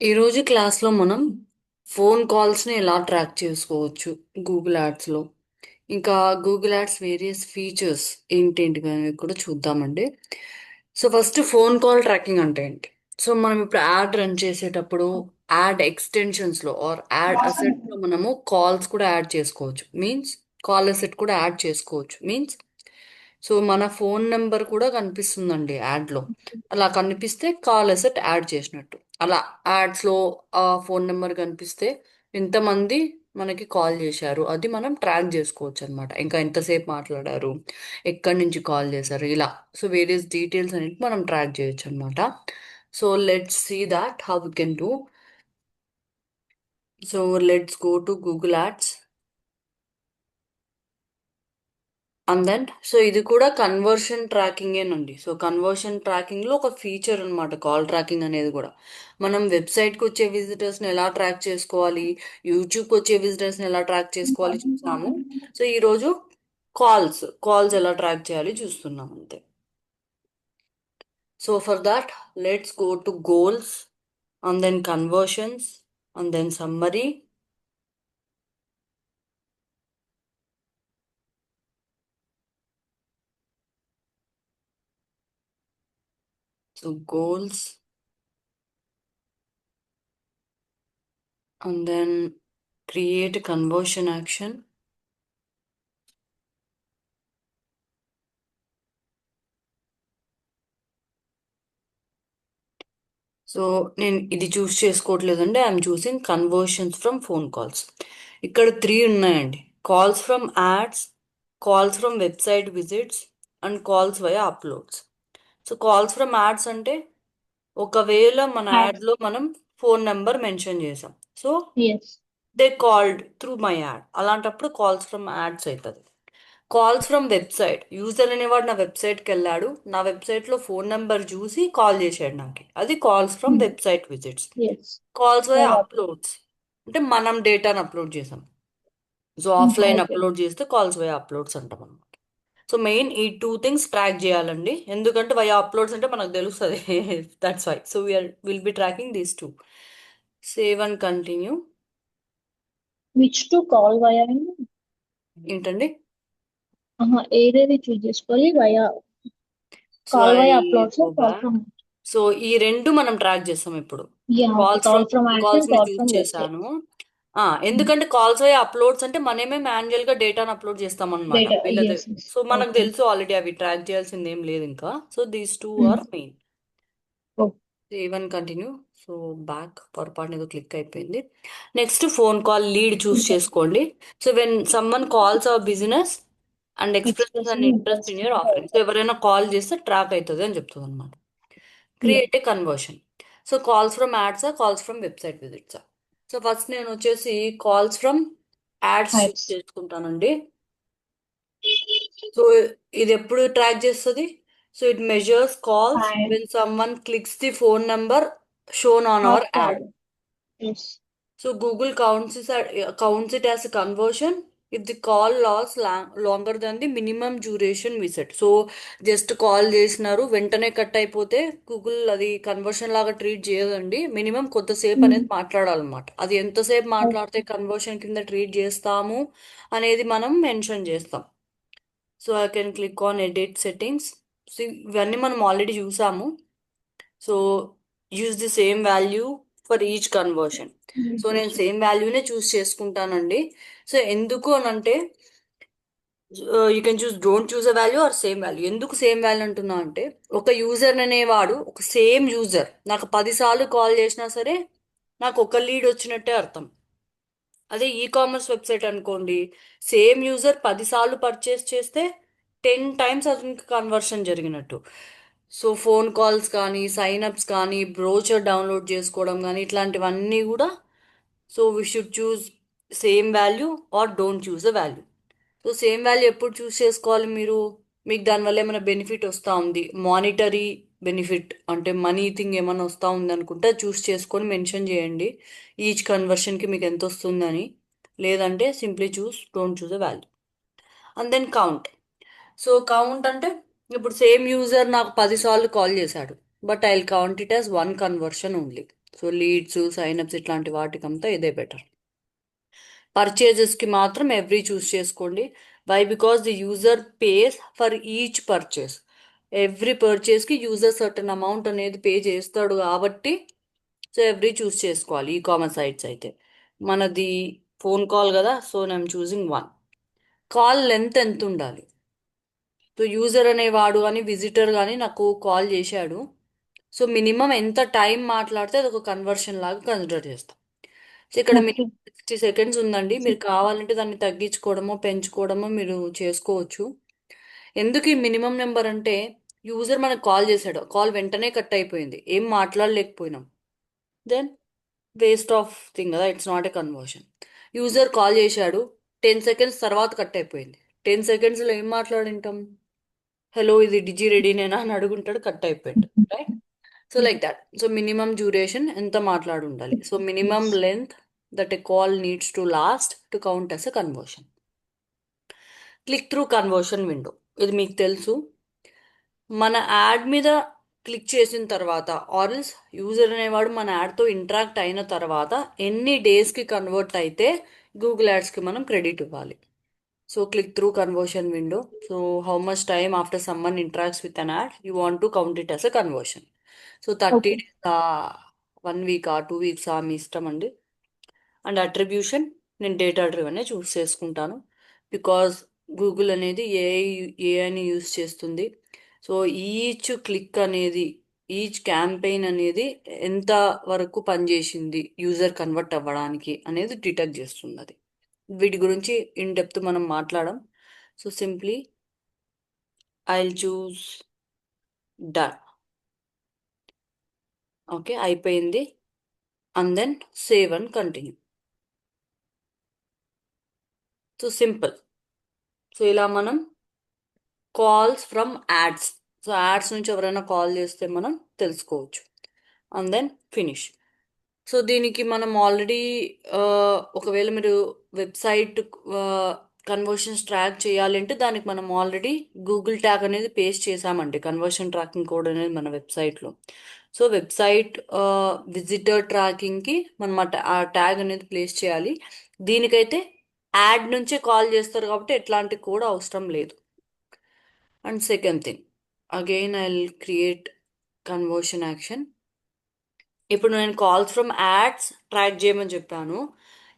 ఈరోజు క్లాస్లో మనం ఫోన్ కాల్స్ని ఎలా ట్రాక్ చేసుకోవచ్చు గూగుల్ యాడ్స్లో. ఇంకా గూగుల్ యాడ్స్ వేరియస్ ఫీచర్స్ ఏంటేంటి అనేవి కూడా చూద్దామండి. So first phone call tracking అంటే ఏంటి? సో మనం ఇప్పుడు యాడ్ రన్ చేసేటప్పుడు యాడ్ ఎక్స్టెన్షన్స్లో ఆర్ యాడ్ అసెట్లో మనము కాల్స్ కూడా యాడ్ చేసుకోవచ్చు. మీన్స్ కాల్ అసెట్ కూడా యాడ్ చేసుకోవచ్చు. మీన్స్ సో మన ఫోన్ నెంబర్ కూడా కనిపిస్తుందండి యాడ్లో. అలా కనిపిస్తే కాల్ అసెట్ యాడ్ చేసినట్టు. అలా యాడ్స్లో ఆ ఫోన్ నెంబర్ కనిపిస్తే ఎంతమంది మనకి కాల్ చేశారు అది మనం ట్రాక్ చేసుకోవచ్చు అనమాట. ఇంకా ఎంతసేపు మాట్లాడారు, ఎక్కడి నుంచి కాల్ చేశారు, ఇలా. సో వేరియస్ డీటెయిల్స్ అనేవి మనం ట్రాక్ చేయొచ్చు అనమాట. So let's see that how we can do. So let's go to Google ads. And then so ఇది కూడా కన్వర్షన్ ట్రాకింగేనండి. సో కన్వర్షన్ ట్రాకింగ్లో ఒక ఫీచర్ అనమాట కాల్ ట్రాకింగ్ అనేది కూడా. మనం వెబ్సైట్కి వచ్చే విజిటర్స్ని ఎలా ట్రాక్ చేసుకోవాలి, యూట్యూబ్కి వచ్చే విజిటర్స్ని ఎలా ట్రాక్ చేసుకోవాలి చూసాము. సో ఈరోజు కాల్స్ ఎలా ట్రాక్ చేయాలి చూస్తున్నాం అంతే. So for that let's go to goals and then conversions and then summary. So goals and then create a conversion action. So నేను ఇది చూస్ చేసుకోవట్లేదండి, I'm choosing conversions from phone calls. ఇక్కడ 3 ఉన్నాయండి: calls from ads, calls from website visits and calls via uploads. So calls from ads అంటే ఒకవేళ మన Ads. యాడ్లో మనం ఫోన్ నెంబర్ మెన్షన్ చేసాం, so Yes. They called through my add, అలాంటప్పుడు calls from ads అవుతుంది. కాల్స్ ఫ్రమ్ వెబ్సైట్, యూజర్ అనేవాడు నా వెబ్సైట్కి వెళ్ళాడు, నా వెబ్సైట్లో ఫోన్ నెంబర్ చూసి కాల్ చేశాడు నాకు, అది calls from Hmm. Website visits. Yes. Calls via Why upload? Uploads అంటే మనం డేటాను అప్లోడ్ చేసాం. So Hmm. Offline Okay. Upload చేస్తే కాల్స్ వై అప్లోడ్స్ అంటాం అనమాట. సో మెయిన్ ఈ 2 థింగ్స్ ట్రాక్ చేయాలండి, ఎందుకంటే వై అప్లోడ్స్ అంటే మనకు తెలుస్తుంది. That's why. So we are will be tracking these two. Save and continue. Which to call via? ఏంటండి? ఏదేది చూస్ చేసుకోవాలి via so call I via uploads or go call back. from. So ఈ రెండు మనం track చేస్తాం ఇప్పుడు. Yeah. Okay. Calls Call from from phone ads calls and ని call choose from website. చేశాను. Hmm. ఎందుకంటే కాల్స్ అయ్యే అప్లోడ్స్ అంటే మనమే మాన్యువల్ గా డేటాను అప్లోడ్ చేస్తాం అనమాట Data. వీళ్ళది. Yes. Yes. సో మనకు Okay. తెలుసు ఆల్రెడీ, అవి ట్రాక్ చేయాల్సింది ఏం లేదు ఇంకా. So these two Hmm. Are main. Oh. Save and continue. So back, పొరపాటున ఏదో క్లిక్ అయిపోయింది. Next phone call lead choose చేసుకోండి. So when someone calls our business and expresses and Expressing interest interest in in your the offering, so ఎవరైనా కాల్ చేస్తే ట్రాక్ అవుతుంది అని చెప్తుంది అనమాట. yeah. Create a conversion. So calls from యాడ్సా, calls from website విజిట్సా? సో ఫస్ట్ నేను వచ్చేసి calls from ads choose Ads. చేసుకుంటానండి. సో ఇది ఎప్పుడు ట్రాక్ చేస్తుంది? So it measures calls Ad. When someone clicks the phone number shown on our Half ad. call. Yes. So Google counts it as a conversion if the call lasts longer than the minimum duration visit. So just call చేసినారు వెంటనే cut అయిపోతే Google అది conversion లాగా treat చేయదండి. Minimum కొంతసేపు Hmm. అనేది మాట్లాడాలన్నమాట. అది ఎంతసేపు మాట్లాడితే Okay. కన్వర్షన్ కింద ట్రీట్ చేస్తాము అనేది మనం మెన్షన్ చేస్తాం. So I can click on edit settings. So ఇవన్నీ మనం ఆల్రెడీ చూసాము. So use the same value for each conversion. So నేను సేమ్ వాల్యూనే చూస్ చేసుకుంటానండి. సో ఎందుకు అని అంటే you can choose don't choose a value or same value. ఎందుకు సేమ్ వాల్యూ అంటున్నా అంటే ఒక యూజర్ అనేవాడు, ఒక సేమ్ యూజర్ నాకు 10 సార్లు కాల్ చేసినా సరే నాకు ఒక లీడ్ వచ్చినట్టే అర్థం. అదే ఈ కామర్స్ వెబ్సైట్ అనుకోండి, సేమ్ యూజర్ 10 సార్లు పర్చేస్ చేస్తే 10 టైమ్స్ అతనికి కన్వర్షన్ జరిగినట్టు. సో ఫోన్ కాల్స్ కానీ, సైన్అప్స్ కానీ, బ్రోచర్ డౌన్లోడ్ చేసుకోవడం కానీ, ఇట్లాంటివన్నీ కూడా. So we should choose same value or don't choose a value. So same value ఎప్పుడు చూస్ చేసుకోవాలి మీరు? మీకు దానివల్ల ఏమైనా బెనిఫిట్ వస్తూ ఉంది, మానిటరీ బెనిఫిట్ అంటే మనీ థింగ్ ఏమైనా వస్తూ ఉంది అనుకుంటే చూస్ చేసుకొని మెన్షన్ చేయండి ఈచ్ కన్వర్షన్కి మీకు ఎంత వస్తుందని. లేదంటే simply choose don't choose a value. And then count. So count అంటే ఇప్పుడు సేమ్ యూజర్ నాకు 10 సార్లు కాల్ చేశాడు, but I will count it as one conversion only. So leads, signups ఇట్లాంటి వాటికంతా ఇదే బెటర్. పర్చేజెస్కి మాత్రం ఎవ్రీ చూస్ చేసుకోండి. Why? Because the user pays for each purchase. Every పర్చేస్కి యూజర్ సర్టన్ అమౌంట్ అనేది పే చేస్తాడు కాబట్టి సో ఎవ్రీ చూస్ చేసుకోవాలి. ఈ కామర్స్ సైట్స్ అయితే మనది ఫోన్ కాల్ కదా, సో నేను చూసింగ్ వన్. కాల్ లెంత్ ఎంత ఉండాలి? సో యూజర్ అనేవాడు కానీ విజిటర్ కానీ నాకు కాల్ చేశాడు, సో మినిమం ఎంత టైం మాట్లాడితే అది ఒక కన్వర్షన్ లాగా కన్సిడర్ చేస్తాం. సో ఇక్కడ ఓకే. మినిమం 60 సెకండ్స్ ఉందండి. మీరు కావాలంటే దాన్ని తగ్గించుకోవడమో పెంచుకోవడమో మీరు చేసుకోవచ్చు. ఎందుకు ఈ మినిమం నెంబర్ అంటే, యూజర్ మనకు కాల్ చేశాడు, కాల్ వెంటనే కట్ అయిపోయింది, ఏం మాట్లాడలేకపోయినాం, దెన్ వేస్ట్ ఆఫ్ థింగ్ కదా, it's not a conversion. User call చేశాడు, 10 సెకండ్స్ తర్వాత కట్ అయిపోయింది, 10 సెకండ్స్లో ఏం మాట్లాడింటాం? హలో ఇది డిజి రెడీనేనా అని అడుగుంటాడు, కట్ అయిపోయింది, right? So like that. So minimum duration ఎంత మాట్లాడి ఉండాలి. So minimum length that a call needs to last to count as a conversion. Click through conversion window, ఇది మీకు తెలుసు. మన యాడ్ మీద క్లిక్ చేసిన తర్వాత ఆర్ఎల్స్ యూజర్ అనేవాడు మన యాడ్తో ఇంటరాక్ట్ అయిన తర్వాత ఎన్ని డేస్కి కన్వర్ట్ అయితే గూగుల్ యాడ్స్కి మనం క్రెడిట్ ఇవ్వాలి. So click through conversion window. So how much time after someone interacts with an ad you want to count it as a conversion. So 30 okay. డేసా, 1 వీకా, 2 వీక్సా, మీ ఇష్టం అండి. అండ్ అట్రిబ్యూషన్ నేను డేటా డ్రివెనే చూస్ చేసుకుంటాను, బికాజ్ గూగుల్ అనేది ఏఐని యూస్ చేస్తుంది. సో ఈచ్ క్లిక్ అనేది, ఈచ్ క్యాంపెయిన్ అనేది ఎంత వరకు పనిచేసింది యూజర్ కన్వర్ట్ అవ్వడానికి అనేది డిటెక్ట్ చేస్తుంది అది. వీటి గురించి ఇన్ డెప్త్ మనం మాట్లాడడం. So simply I will choose done. Okay, అయిపోయింది. And then save and continue. So simple. So ఇలా మనం calls from ads, so ads నుంచి ఎవరైనా కాల్ చేస్తే మనం తెలుసుకోవచ్చు. And then finish. సో దీనికి మనం ఆల్రెడీ ఒకవేళ మీరు వెబ్సైట్ కన్వర్షన్స్ ట్రాక్ చేయాలంటే దానికి మనం ఆల్రెడీ గూగుల్ ట్యాగ్ అనేది పేస్ట్ చేసామండి, కన్వర్షన్ ట్రాకింగ్ కోడ్ అనేది మన వెబ్సైట్లో. సో వెబ్సైట్ విజిటర్ ట్రాకింగ్కి మనం ఆ ట్యాగ్ అనేది ప్లేస్ చేయాలి. దీనికైతే యాడ్ నుంచే కాల్ చేస్తారు కాబట్టి ఎట్లాంటి కోడ్ అవసరం లేదు. And second thing, again I will create conversion action. ఇప్పుడు నేను కాల్స్ ఫ్రమ్ యాడ్స్ ట్రాక్ చేయమని చెప్పాను.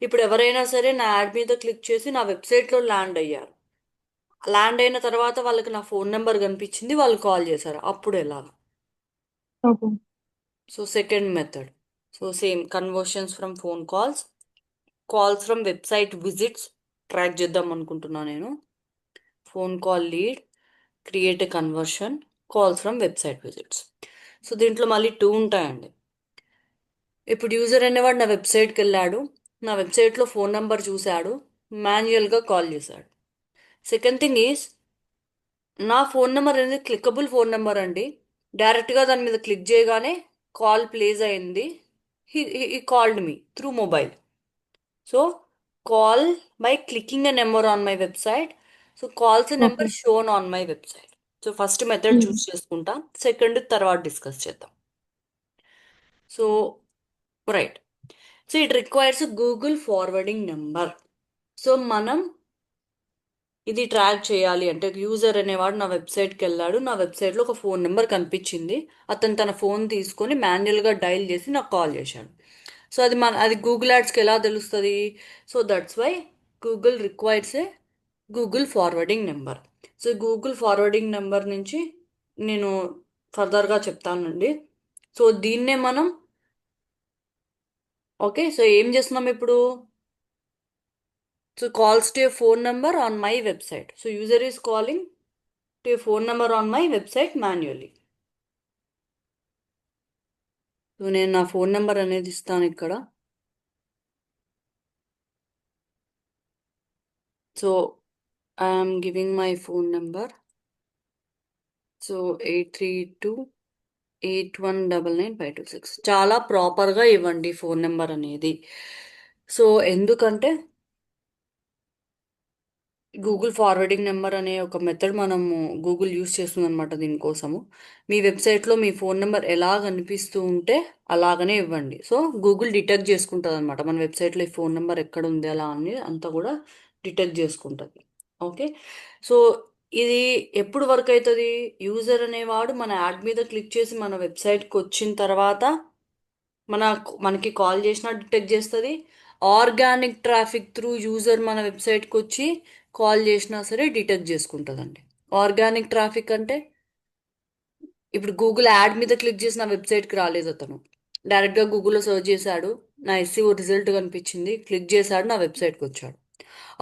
ఇప్పుడు ఎవరైనా సరే నా యాడ్ మీద క్లిక్ చేసి నా వెబ్సైట్లో ల్యాండ్ అయ్యారు. ల్యాండ్ అయిన తర్వాత వాళ్ళకి నా ఫోన్ నెంబర్ కనిపించింది, వాళ్ళు కాల్ చేశారు, అప్పుడు ఎలా? Okay. So second method. So same conversions from phone calls, calls from website visits track చేద్దాం అనుకుంటున్నా నేను. Phone call lead, create a conversion, calls from website visits. So దీంట్లో మళ్ళీ 2 ఉంటాయండి. ఇప్పుడు యూజర్ అనేవాడు నా వెబ్సైట్కి వెళ్ళాడు, నా వెబ్సైట్లో ఫోన్ నెంబర్ చూశాడు, మాన్యువల్గా కాల్ చేశాడు. సెకండ్ థింగ్ ఈజ్, నా ఫోన్ నెంబర్ అనేది క్లిక్కబుల్ ఫోన్ నెంబర్ అండి. డైరెక్ట్గా దాని మీద క్లిక్ చేయగానే కాల్ ప్లేస్ అయింది. He called me through mobile. So call by clicking a number on my website. So calls okay. Number shown on my website. So first method choose చేసుకుంటా, second తర్వాత discuss చేద్దాం. So right. So it requires Google forwarding number. So మనం ఇది track చేయాలి అంటే, user అనేవాడు నా వెబ్సైట్కి వెళ్ళాడు, నా వెబ్సైట్లో ఒక ఫోన్ నెంబర్ కనిపించింది, అతను తన ఫోన్ తీసుకొని మాన్యువల్గా డైల్ చేసి నాకు కాల్ చేశాడు. సో అది గూగుల్ యాడ్స్కి ఎలా తెలుస్తుంది? So that's why Google requires a Google forwarding number. So Google forwarding number నుంచి నేను ఫర్దర్గా చెప్తానండి. సో దీన్నే మనం, ఓకే, సో ఏం చేస్తున్నాం ఇప్పుడు? So calls to a phone number on my website. So user is calling to a phone number on my website manually. So నేను నా ఫోన్ నెంబర్ అనేది ఇస్తాను ఇక్కడ. So I'm giving my phone number. So 8328199526. చాలా ప్రాపర్గా ఇవ్వండి phone number అనేది. So ఎందుకంటే గూగుల్ ఫార్వర్డింగ్ నెంబర్ అనే ఒక మెథడ్ మనము గూగుల్ యూస్ చేస్తుంది అనమాట దీనికోసము. మీ వెబ్సైట్లో మీ ఫోన్ నెంబర్ ఎలా కనిపిస్తూ ఉంటే అలాగనే ఇవ్వండి. సో గూగుల్ డిటెక్ట్ చేసుకుంటుంది అనమాట మన వెబ్సైట్లో ఈ ఫోన్ నెంబర్ ఎక్కడ ఉంది అలా అని అంతా కూడా డిటెక్ట్ చేసుకుంటుంది. ఓకే. సో ఇది ఎప్పుడు వర్క్ అవుతుంది? యూజర్ అనేవాడు మన యాడ్ మీద క్లిక్ చేసి మన వెబ్సైట్కి వచ్చిన తర్వాత మన మనకి కాల్ చేసినా డిటెక్ట్ చేస్తుంది. ఆర్గానిక్ ట్రాఫిక్ త్రూ యూజర్ మన వెబ్సైట్కి వచ్చి కాల్ చేసినా సరే డిటెక్ట్ చేసుకుంటుందండి. ఆర్గానిక్ ట్రాఫిక్ అంటే ఇప్పుడు గూగుల్ యాడ్ మీద క్లిక్ చేసి నా వెబ్సైట్కి రాలేదు అతను. డైరెక్ట్గా గూగుల్లో సెర్చ్ చేశాడు, నా ఎస్సీఓ రిజల్ట్ కనిపించింది, క్లిక్ చేశాడు, నా వెబ్సైట్కి వచ్చాడు.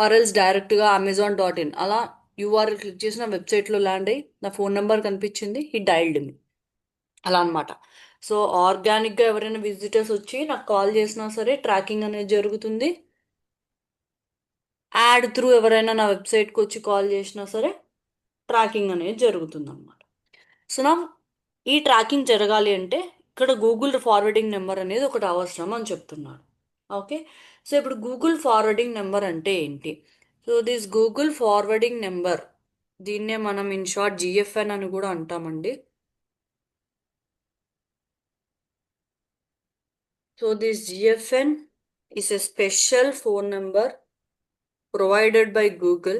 ఆర్ఎల్స్ డైరెక్ట్గా అమెజాన్.in అలా యూఆర్ఎల్ క్లిక్ చేసి నా వెబ్సైట్లో ల్యాండ్ అయ్యి నా ఫోన్ నెంబర్ కనిపించింది, ఈ డైల్డ్ మీ అలా అనమాట. సో ఆర్గానిక్గా ఎవరైనా విజిటర్స్ వచ్చి నాకు కాల్ చేసినా సరే ట్రాకింగ్ అనేది జరుగుతుంది. యాడ్ త్రూ ఎవరైనా నా వెబ్సైట్కి వచ్చి కాల్ చేసినా సరే ట్రాకింగ్ అనేది జరుగుతుంది అనమాట. సో నా ఈ ట్రాకింగ్ జరగాలి అంటే ఇక్కడ గూగుల్ ఫార్వర్డింగ్ నెంబర్ అనేది ఒకటి అవసరం అని చెప్తున్నాడు. ఓకే. సో ఇప్పుడు గూగుల్ ఫార్వర్డింగ్ నెంబర్ అంటే ఏంటి? So this Google forwarding number, దీన్నే మనం ఇన్ షార్ట్ జిఎఫ్ఎన్ అని కూడా అంటామండి. So this GFN is a special phone number provided by Google.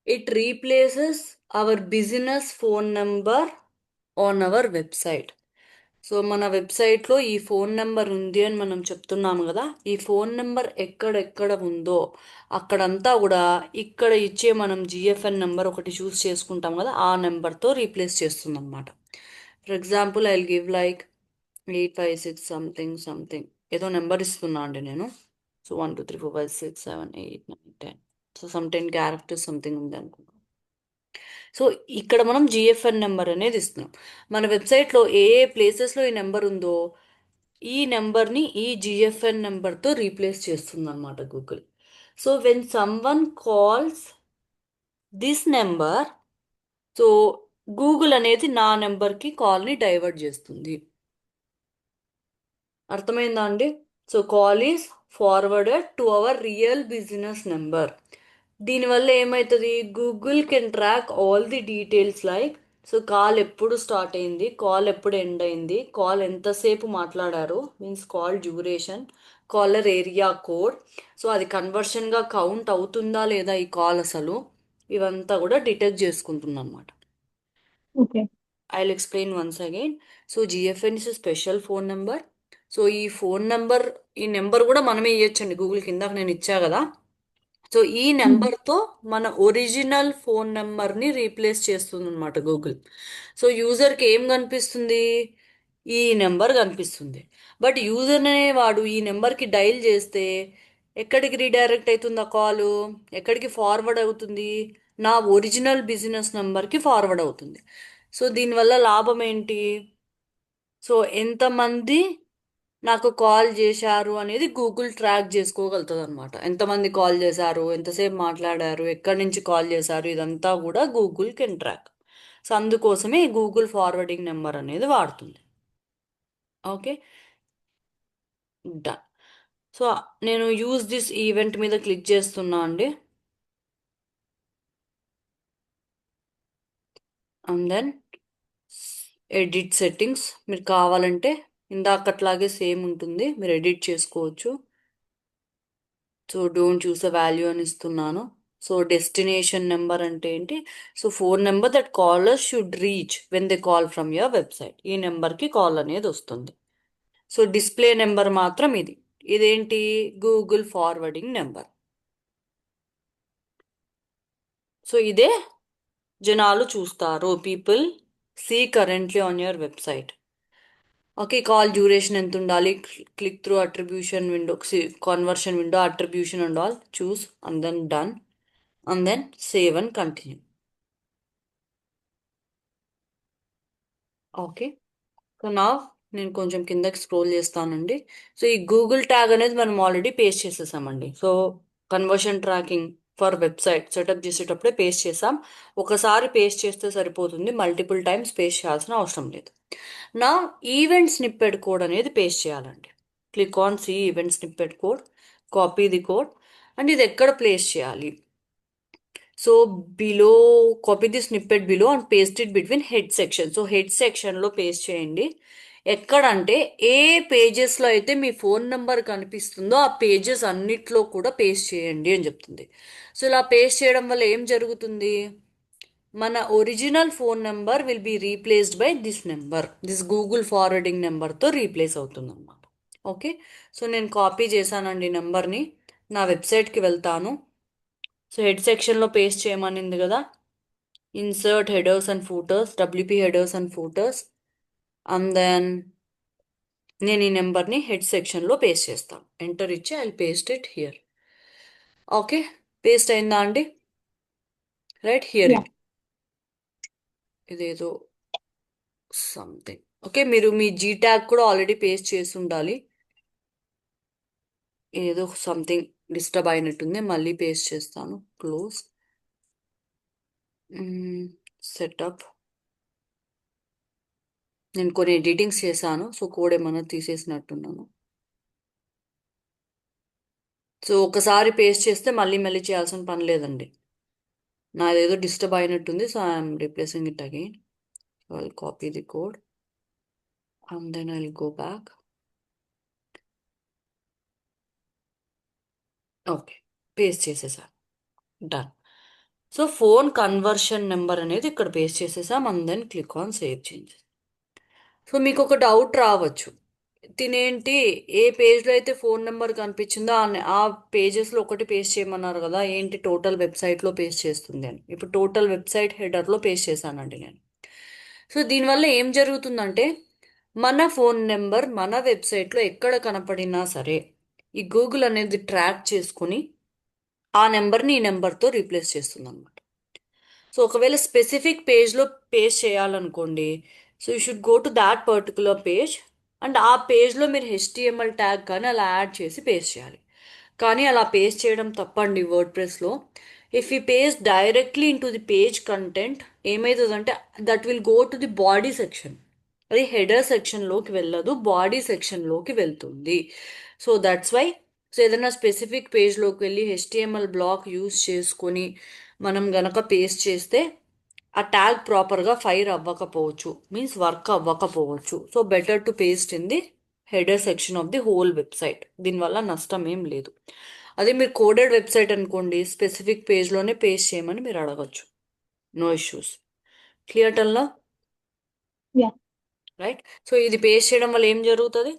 It replaces our business phone number on our website. So మన వెబ్సైట్లో ఈ ఫోన్ నెంబర్ ఉంది అని మనం చెప్తున్నాము కదా, ఈ ఫోన్ నెంబర్ ఎక్కడెక్కడ ఉందో అక్కడంతా కూడా ఇక్కడ ఇచ్చే మనం జిఎఫ్ఎన్ నెంబర్ ఒకటి చూస్ చేసుకుంటాం కదా, ఆ నెంబర్తో రీప్లేస్ చేస్తుంది అనమాట. For example I give like 856 something something ఏదో నెంబర్ ఇస్తున్నా అండి నేను. So 1 2 3 4 5 6 7 8 9 10. So some 10 characters something ఉంది అనుకుంటున్నాను. సో ఇక్కడ మనం జిఎఫ్ఎన్ నెంబర్ అనేది ఇస్తున్నాం. మన వెబ్సైట్లో ఏ ఏ ప్లేసెస్లో ఈ నెంబర్ ఉందో ఈ నెంబర్ని ఈ జిఎఫ్ఎన్ నెంబర్తో రీప్లేస్ చేస్తుంది అనమాట Google. So when someone calls this number, so Google అనేది నా నెంబర్కి కాల్ని డైవర్ట్ చేస్తుంది. అర్థమైందా అండి? So call is forwarded to our real business number. దీనివల్ల ఏమవుతుంది? Google can track all the details like, so call ఎప్పుడు స్టార్ట్ అయింది, కాల్ ఎప్పుడు ఎండ్ అయింది, కాల్ ఎంతసేపు మాట్లాడారు, means call duration, caller area code, so అది కన్వర్షన్గా కౌంట్ అవుతుందా లేదా ఈ కాల్ అసలు, ఇవంతా కూడా డిటెక్ట్ చేసుకుంటుంది అనమాట. Okay. I'll explain once again. So GFN is a special phone number. So ఈ ఫోన్ నెంబర్, ఈ నెంబర్ కూడా మనమే ఇవ్వచ్చండి, గూగుల్ కింద నేను ఇచ్చా కదా. సో ఈ Hmm. నెంబర్తో మన ఒరిజినల్ ఫోన్ నెంబర్ని రీప్లేస్ చేస్తుంది అనమాట గూగుల్. సో యూజర్కి ఏం కనిపిస్తుంది? ఈ నెంబర్ కనిపిస్తుంది. బట్ యూజర్ అనేవాడు ఈ నెంబర్కి డైల్ చేస్తే ఎక్కడికి రీడైరెక్ట్ అవుతుంది ఆ కాలు? ఎక్కడికి ఫార్వర్డ్ అవుతుంది? నా ఒరిజినల్ బిజినెస్ నెంబర్కి ఫార్వర్డ్ అవుతుంది. సో దీనివల్ల లాభం ఏంటి? సో ఎంతమంది నాకు కాల్ చేశారు అనేది గూగుల్ ట్రాక్ చేసుకోగలుగుతుంది అనమాట. ఎంతమంది కాల్ చేశారు, ఎంతసేపు మాట్లాడారు, ఎక్కడి నుంచి కాల్ చేశారు, ఇదంతా కూడా గూగుల్ కెన్ ట్రాక్. సో అందుకోసమే ఈ గూగుల్ ఫార్వర్డింగ్ నెంబర్ అనేది వాడుతుంది. Okay, done. సో నేను యూజ్ దిస్ ఈవెంట్ మీద క్లిక్ చేస్తున్నా అండి. అండ్ దెన్ ఎడిట్ సెట్టింగ్స్, మీరు కావాలంటే ఇందాకట్లాగే సేమ్ ఉంటుంది, మీరు ఎడిట్ చేసుకోవచ్చు. So don't choose a value అని ఇస్తున్నాను. సో డెస్టినేషన్ నెంబర్ అంటే ఏంటి? So phone number that caller should reach when they call from your website, ఈ నెంబర్కి కాల్ అనేది వస్తుంది. సో డిస్ప్లే నెంబర్ మాత్రం ఇది. ఇదేంటి? Google forwarding number. సో ఇదే జనాలు చూస్తారు, people see currently on your website. Okay, call duration ఎంత ఉండాలి, click through attribution window, conversion window, attribution and all choose and then done and then save and continue. Okay. So నా నేను కొంచెం కిందకి scroll చేస్తానండి. సో ఈ Google tag అనేది మనం ఆల్రెడీ పేస్ట్ చేసేసామండి. So conversion tracking for website setup చేసేటప్పుడే పేస్ట్ చేసాం. ఒకసారి పేస్ట్ చేస్తే సరిపోతుంది, మల్టిపుల్ టైమ్స్ పేస్ట్ చేయాల్సిన అవసరం లేదు. నా ఈవెంట్ స్నిప్పెడ్ కోడ్ అనేది పేస్ట్ చేయాలండి. Click on see event snippet code, copy the code and ఇది ఎక్కడ ప్లేస్ చేయాలి? So below, copy the snippet below and paste it between head section. So head సెక్షన్లో పేస్ట్ చేయండి. ఎక్కడంటే ఏ పేజెస్లో అయితే మీ ఫోన్ నెంబర్ కనిపిస్తుందో ఆ పేజెస్ అన్నిట్లో కూడా పేస్ట్ చేయండి అని చెప్తుంది. సో ఇలా పేస్ట్ చేయడం వల్ల ఏం జరుగుతుంది? మన original phone number will be replaced by this number, this Google forwarding నెంబర్తో రీప్లేస్ అవుతుంది అనమాట. ఓకే. సో నేను కాపీ చేశానండి నెంబర్ని. నా వెబ్సైట్కి వెళ్తాను. సో హెడ్ సెక్షన్లో పేస్ట్ చేయమనింది కదా, insert headers and footers, WP headers and footers, and then నేను ఈ నెంబర్ని హెడ్ సెక్షన్లో పేస్ట్ చేస్తాను. ఎంటర్ ఇచ్చి I paste it here. Okay. Paste అయిందా అండి? Right here Yeah. ఇట్. ఇదేదో సంథింగ్. ఓకే, మీరు మీ జీ ట్యాగ్ కూడా ఆల్రెడీ పేస్ట్ చేసి ఉండాలి. ఏదో సంథింగ్ డిస్టర్బ్ అయినట్టుంది, మళ్ళీ పేస్ట్ చేస్తాను. Close, setup. నేను కొన్ని ఎడిటింగ్స్ చేశాను, సో కోడ్ ఏమైనా తీసేసినట్టున్నాను. సో ఒకసారి పేస్ట్ చేస్తే మళ్ళీ మళ్ళీ చేయాల్సిన పని లేదండి. నాదేదో డిస్టర్బ్ అయినట్టుంది, so I'm replacing it again. So I'll copy the code and then I'll go back. Okay, paste చేసేసాను. Done. So phone conversion number అనేది ఇక్కడ పేస్ట్ చేసేసాం and then click on save changes. So మీకు ఒక doubt రావచ్చు, తినేంటి ఏ పేజ్లో అయితే phone number కనిపించిందో ఆ పేజెస్లో ఒకటి పేస్ట్ చేయమన్నారు కదా, ఏంటి టోటల్ వెబ్సైట్లో పేస్ట్ చేస్తుంది అని. ఇప్పుడు టోటల్ వెబ్సైట్ హెడర్లో పేస్ట్ చేశానండి నేను. సో దీనివల్ల ఏం జరుగుతుందంటే, మన ఫోన్ నెంబర్ మన వెబ్సైట్లో ఎక్కడ కనపడినా సరే ఈ గూగుల్ అనేది ట్రాక్ చేసుకుని ఆ నెంబర్ని ఈ నెంబర్తో రీప్లేస్ చేస్తుంది అనమాట. సో ఒకవేళ స్పెసిఫిక్ పేజ్లో పేస్ట్ చేయాలనుకోండి, so you should go to that particular page and ఆ పేజ్లో మీరు హెచ్టిఎంఎల్ ట్యాగ్ కానీ అలా యాడ్ చేసి పేస్ట్ చేయాలి. కానీ అలా పేస్ట్ చేయడం తప్పండి వర్డ్ ప్రెస్లో. If you paste directly into the page content, ఏమవుతుందంటే that will go to the body section. అది హెడర్ సెక్షన్లోకి వెళ్ళదు, బాడీ సెక్షన్లోకి వెళ్తుంది. So that's why. సో ఏదైనా స్పెసిఫిక్ పేజ్లోకి వెళ్ళి హెచ్టిఎంఎల్ బ్లాక్ యూస్ చేసుకొని మనం గనక పేస్ట్ చేస్తే ఆ ట్యాగ్ ప్రాపర్గా ఫైర్ అవ్వకపోవచ్చు, మీన్స్ వర్క్ అవ్వకపోవచ్చు. So better to paste in the header section of the whole website. దీనివల్ల నష్టం ఏం లేదు. అదే మీరు కోడెడ్ వెబ్సైట్ అనుకోండి, స్పెసిఫిక్ పేజ్లోనే పేస్ట్ చేయమని మీరు అడగచ్చు. No issues. క్లియర్ టల్లా? Yeah. రైట్. సో ఇది పేస్ట్ చేయడం వల్ల ఏం జరుగుతుంది?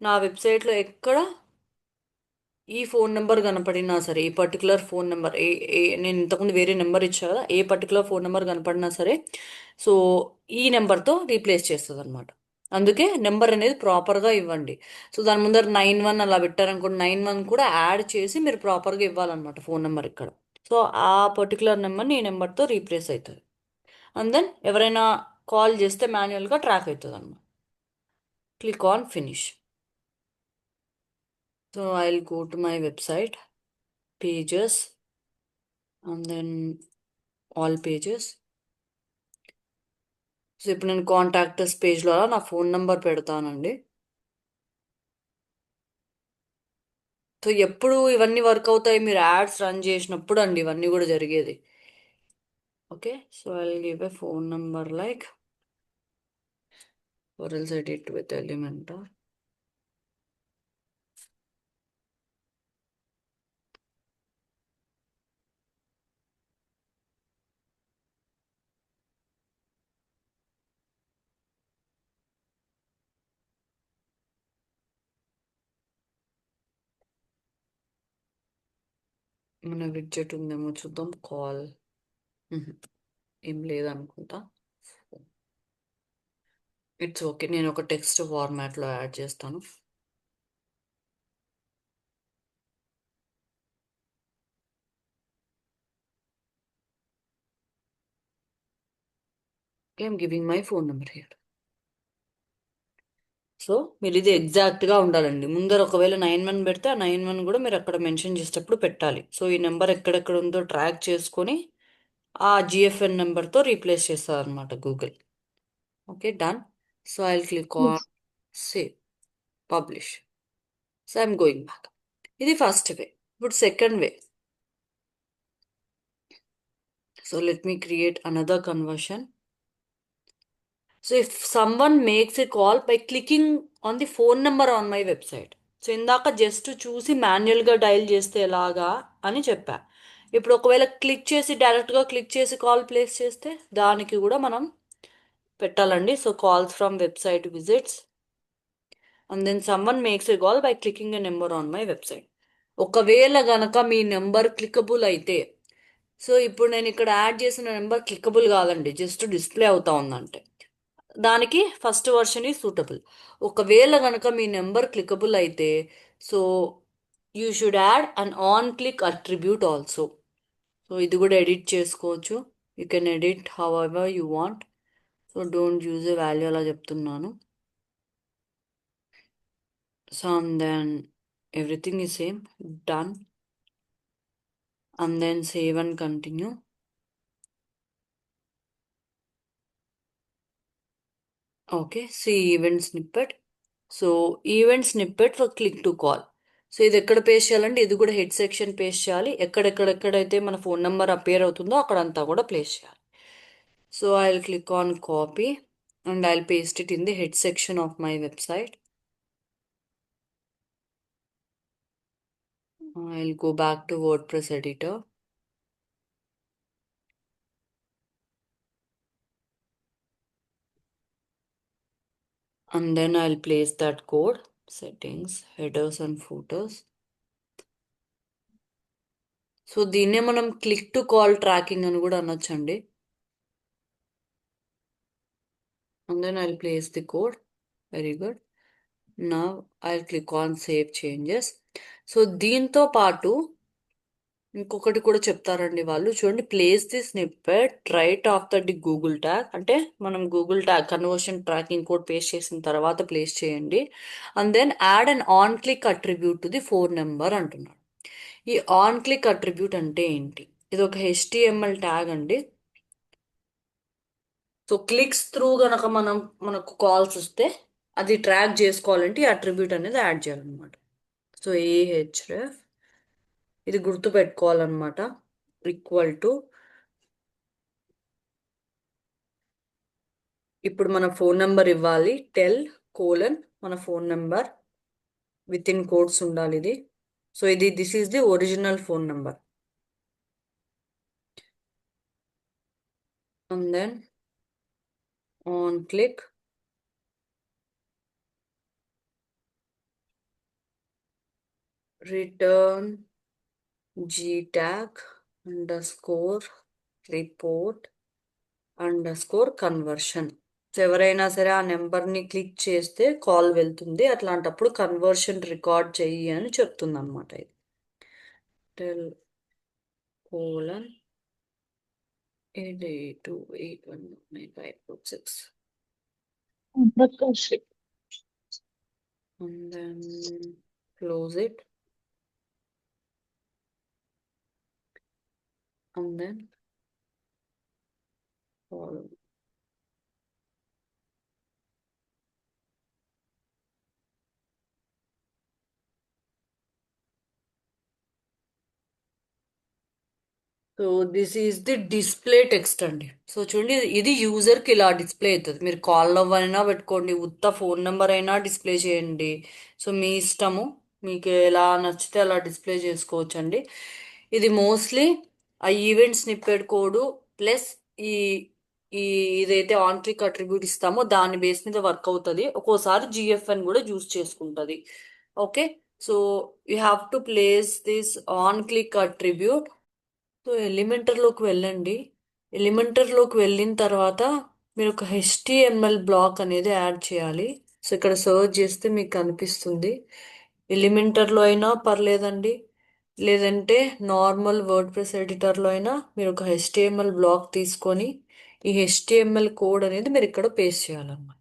నా వెబ్సైట్లో ఎక్కడ ఈ ఫోన్ నెంబర్ కనపడినా సరే, ఈ పర్టికులర్ ఫోన్ నెంబర్ నేను ఇంతకుముందు వేరే నెంబర్ ఇచ్చా కదా, ఏ పర్టికులర్ ఫోన్ నెంబర్ కనపడినా సరే సో ఈ నెంబర్తో రీప్లేస్ చేస్తుంది అనమాట. అందుకే నెంబర్ అనేది ప్రాపర్గా ఇవ్వండి. సో దాని ముందర 91 అలా పెట్టారనుకోండి, 91 కూడా యాడ్ చేసి మీరు ప్రాపర్గా ఇవ్వాలన్నమాట ఫోన్ నెంబర్ ఇక్కడ. సో ఆ పర్టికులర్ నెంబర్ని ఈ నెంబర్తో రీప్లేస్ అవుతుంది. అండ్ దెన్ ఎవరైనా కాల్ చేస్తే మాన్యువల్గా ట్రాక్ అవుతుంది అనమాట. Click on finish. So I will go to my website pages and then all pages. So ఇప్పుడు నేను కాంటాక్టర్స్ పేజ్లో నా ఫోన్ నెంబర్ పెడతానండి. సో ఎప్పుడు ఇవన్నీ వర్క్ అవుతాయి? మీరు యాడ్స్ రన్ చేసినప్పుడు అండి ఇవన్నీ కూడా జరిగేది. Okay. So I will give a phone number like or else edit with Elementor. మన విడ్జెట్ ఉందేమో చూద్దాం. కాల్ ఏం లేదనుకుంటా. ఇట్స్ ఓకే, నేను ఒక టెక్స్ట్ ఫార్మాట్లో యాడ్ చేస్తాను. I'm giving my phone number here. So మీరు ఇది ఎగ్జాక్ట్గా ఉండాలండి. ముందర ఒకవేళ 91 పెడితే ఆ 91 కూడా మీరు అక్కడ మెన్షన్ చేసేటప్పుడు పెట్టాలి. సో ఈ నెంబర్ ఎక్కడెక్కడ ఉందో ట్రాక్ చేసుకొని ఆ జిఎఫ్ఎన్ నెంబర్తో రీప్లేస్ చేస్తారు అనమాట Google. Okay, done. So I click on Yes. Save, publish. So I'm going back. ఇది ఫస్ట్ వే. ఇప్పుడు second way. So let me create another conversion. So if someone makes a call by clicking on the phone number on my website. So ఇందాక just చూసి మాన్యువల్గా dial చేస్తే ఎలాగా అని చెప్పా. ఇప్పుడు ఒకవేళ క్లిక్ చేసి డైరెక్ట్గా క్లిక్ చేసి కాల్ ప్లేస్ చేస్తే దానికి కూడా మనం పెట్టాలండి. So calls from website visits and then someone makes a call by clicking a number on my website. ఒకవేళ గనక మీ నెంబర్ క్లికబుల్ అయితే, సో ఇప్పుడు నేను ఇక్కడ యాడ్ చేసిన నెంబర్ క్లికబుల్ కాదండి, జస్ట్ డిస్ప్లే అవుతా ఉందంటే దానికి ఫస్ట్ వర్షన్ ఈ సూటబుల్. ఒకవేళ కనుక మీ నెంబర్ క్లికబుల్ అయితే, so you should add an on click attribute also. So ఇది కూడా ఎడిట్ చేసుకోవచ్చు. You can edit how ever you want. So don't use a value అలా చెప్తున్నాను. So and then everything is same, done and then save and continue. Okay, see event snippet. So event snippet for click to call. So ఇది ఎక్కడ paste చేయాలంటే ఇది కూడా head section paste చేయాలి. ఎక్కడెక్కడెక్కడైతే మన phone number appear అవుతుందో అక్కడంతా కూడా ప్లేస్ చేయాలి. So I will click on copy and I will paste it in the head section of my website. I will go back to WordPress editor. And then I'll place that code, settings, headers and footers. So దీన్నే మనం click to call tracking అని కూడా అనొచ్చండి. And then I'll place the code. Very good. Now I'll click on save changes. So దీంతో పాటు ఇంకొకటి కూడా చెప్తారండి వాళ్ళు, చూడండి, place the snippet right after the Google tag. అంటే మనం Google tag conversion tracking code paste చేసిన తర్వాత ప్లేస్ చేయండి. And then add an on click attribute to the phone number అంటున్నాడు. ఈ ఆన్ క్లిక్ అట్రిబ్యూట్ అంటే ఏంటి? ఇది ఒక HTML ట్యాగ్ అండి. సో క్లిక్స్ త్రూ గనక మనకు కాల్స్ వస్తే అది ట్రాక్ చేసుకోవాలంటే ఈ అట్రిబ్యూట్ అనేది యాడ్ చేయాలన్నమాట. సో AHREF ఇది గుర్తు పెట్టుకోవాలన్నమాట. ఈక్వల్ టు ఇప్పుడు మన ఫోన్ నెంబర్ ఇవ్వాలి, టెల్ : మన phone number with in codes ఉండాలి ఇది. So this is the original phone number. And then on click return GTAG _ report _conversion. So ఎవరైనా సరే ఆ నెంబర్ని క్లిక్ చేస్తే కాల్ వెళ్తుంది, అట్లాంటప్పుడు కన్వర్షన్ రికార్డ్ చెయ్యి అని చెప్తుంది అనమాట. ఇది tell : 882819546 Prakash. and then close it and then follow. So this is the display text అండి. సో చూడండి, ఇది యూజర్కి ఇలా డిస్ప్లే అవుతుంది. మీరు కాల్ అయినా పెట్టుకోండి, ఉత్త ఫోన్ నెంబర్ అయినా డిస్ప్లే చేయండి. సో మీ ఇష్టము, మీకు ఎలా నచ్చితే అలా డిస్ప్లే చేసుకోవచ్చు అండి. ఇది మోస్ట్లీ ఆ ఈవెంట్ స్నిప్పెడ్ కోడ్ ప్లస్ ఈ ఈ ఇదైతే ఆన్ క్లిక్ అట్రిబ్యూట్ ఇస్తామో దాని బేస్ మీద వర్క్ అవుతుంది. ఒక్కోసారి GFN కూడా యూస్ చేసుకుంటుంది. Okay, so you have to place this on click attribute. So ఎలిమెంటర్లోకి వెళ్ళండి. ఎలిమెంటర్లోకి వెళ్ళిన తర్వాత మీరు ఒక HTML బ్లాక్ అనేది యాడ్ చేయాలి. సో ఇక్కడ సర్చ్ చేస్తే మీకు కనిపిస్తుంది. ఎలిమెంటర్లో అయినా పర్లేదండి, లేదంటే నార్మల్ వర్డ్ప్రెస్ ఎడిటర్లో అయినా మీరు ఒక HTML బ్లాక్ తీసుకొని ఈ HTML కోడ్ అనేది మీరు ఇక్కడ పేస్ట్ చేయాలన్నమాట.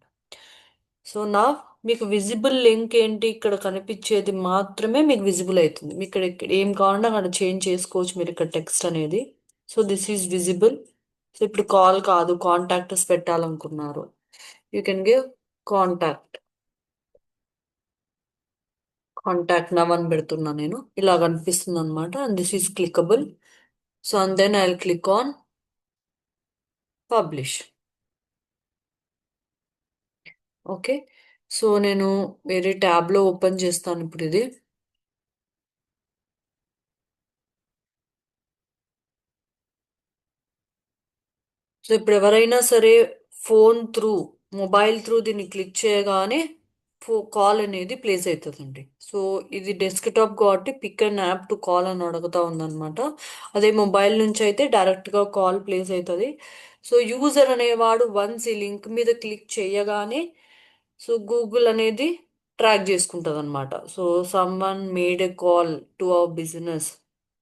సో నా మీకు విజిబుల్ లింక్ ఏంటి, ఇక్కడ కనిపించేది మాత్రమే మీకు విజిబుల్ అవుతుంది. మీకు ఇక్కడ ఏం కావాలన్నా అక్కడ చేంజ్ చేసుకోవచ్చు మీరు ఇక్కడ టెక్స్ట్ అనేది. So this is visible. So ఇప్పుడు కాల్ కాదు, కాంటాక్ట్స్ పెట్టాలనుకున్నారు, you can give contact contact now అని పెడుతున్నా నేను, ఇలా కనిపిస్తుంది అనమాట. And this is clickable. So and then I click on publish. Okay, so నేను వేరే ట్యాబ్లో ఓపెన్ చేస్తాను ఇప్పుడు ఇది. సో ఇప్పుడు ఎవరైనా సరే ఫోన్ త్రూ, మొబైల్ త్రూ దీన్ని క్లిక్ చేయగానే కాల్ అనేది ప్లేస్ అవుతుందండి. సో ఇది డెస్క్టాప్ కాబట్టి pick and app to call అని అడుగుతా ఉందన్నమాట. అదే మొబైల్ నుంచి అయితే డైరెక్ట్గా కాల్ ప్లేస్ అవుతుంది. సో యూజర్ అనేవాడు వన్స్ ఈ లింక్ మీద క్లిక్ చేయగానే సో గూగుల్ అనేది ట్రాక్ చేసుకుంటుంది అనమాట. So someone made a call to our business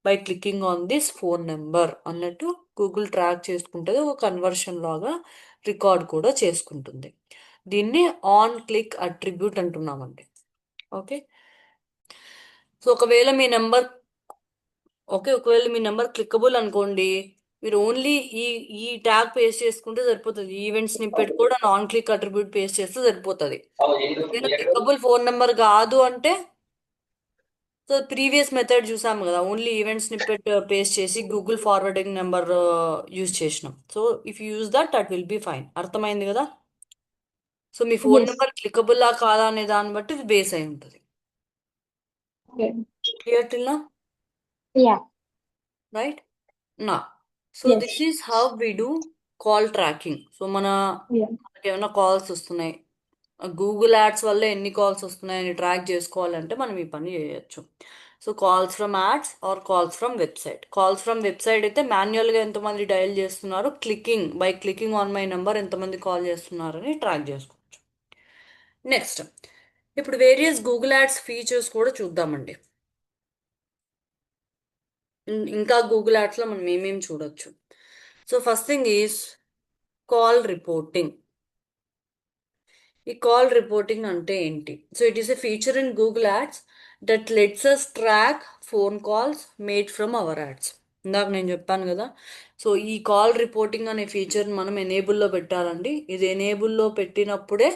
by clicking on this phone number అన్నట్టు గూగుల్ ట్రాక్ చేసుకుంటుంది. ఒక కన్వర్షన్ లాగా రికార్డ్ కూడా చేసుకుంటుంది. దీన్ని ఆన్ క్లిక్ అట్రిబ్యూట్ అంటున్నామండి. ఓకే, సో ఒకవేళ మీ నెంబర్ క్లిక్కబుల్ అనుకోండి, మీరు ఓన్లీ ఈ ఈ ట్యాగ్ పేస్ట్ చేసుకుంటే సరిపోతుంది. ఈవెంట్ స్నిప్పెట్ కూడా నాన్ క్లిక్ అట్రిబ్యూట్ పేస్ట్ చేస్తే సరిపోతుంది. ఒకవేళ క్లిక్కబుల్ ఫోన్ నెంబర్ కాదు అంటే, సో ప్రీవియస్ మెథడ్ చూసాము కదా, ఓన్లీ ఈవెంట్ స్నిప్పెట్ పేస్ట్ చేసి గూగుల్ ఫార్వర్డింగ్ నెంబర్ యూజ్ చేసినాం. So if you use that will be fine. అర్థమైంది కదా. సో మీ ఫోన్ Yes. నెంబర్ క్లికబుల్లా కాదా అనే దాన్ని బట్టి ఇది బేస్ అయి ఉంటుంది. Okay. క్లియర్ టిల్ నా? Yeah. రైట్ నా. So this Yes. Is how we do call tracking. So Yeah. మనకి ఏమైనా కాల్స్ వస్తున్నాయి, గూగుల్ యాడ్స్ వల్ల ఎన్ని కాల్స్ వస్తున్నాయని ట్రాక్ చేసుకోవాలంటే మనం ఈ పని చేయొచ్చు. So calls from ads or calls from website. Calls from website అయితే మాన్యువల్గా ఎంతమంది డయల్ చేస్తున్నారు, క్లికింగ్ ఆన్ మై నెంబర్ ఎంతమంది కాల్ చేస్తున్నారని ట్రాక్ చేసుకోవచ్చు. నెక్స్ట్, ఇప్పుడు వేరియస్ గూగుల్ యాడ్స్ ఫీచర్స్ కూడా చూద్దామండి. ఇంకా గూగుల్ యాడ్స్లో మనం ఏమేమి చూడొచ్చు. So first thing is call reporting. ఈ కాల్ రిపోర్టింగ్ అంటే ఏంటి? So it is a feature in Google ads that lets us track phone calls made from our ads. ఇందాక నేను చెప్పాను కదా. సో ఈ కాల్ రిపోర్టింగ్ అనే ఫీచర్ మనం ఎనేబుల్లో పెట్టాలండి. ఇది ఎనేబుల్లో పెట్టినప్పుడే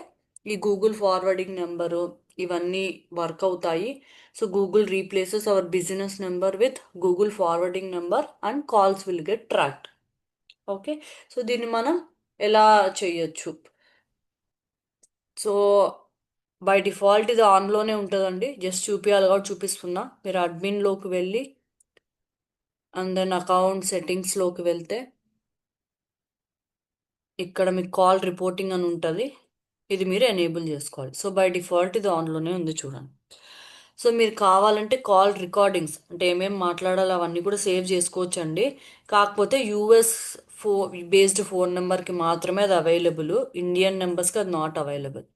ఈ గూగుల్ ఫార్వర్డింగ్ నెంబరు ఇవన్నీ వర్క్ అవుతాయి. So Google replaces our business number with Google forwarding number and calls will get tracked. Okay, so దీన్ని మనం ఎలా చేయొచ్చు? సో బై డిఫాల్ట్ ఇది ఆన్లోనే ఉంటుందండి. జస్ట్ చూపించాలి కాబట్టి చూపిస్తున్నా. మీరు అడ్మిన్లోకి వెళ్ళి అండ్ దెన్ అకౌంట్ సెట్టింగ్స్లోకి వెళ్తే ఇక్కడ మీకు కాల్ రిపోర్టింగ్ అని ఉంటుంది. ఇది మీరు ఎనేబుల్ చేసుకోవాలి. సో బై డిఫాల్ట్ ఇది ఆన్లోనే ఉంది చూడండి. సో మీరు కావాలంటే కాల్ రికార్డింగ్స్ అంటే ఏమేమి మాట్లాడాలో అవన్నీ కూడా సేవ్ చేసుకోవచ్చు అండి. కాకపోతే యూఎస్ బేస్డ్ ఫోన్ నెంబర్కి మాత్రమే అది అవైలబుల్. ఇండియన్ నెంబర్స్కి అది not available.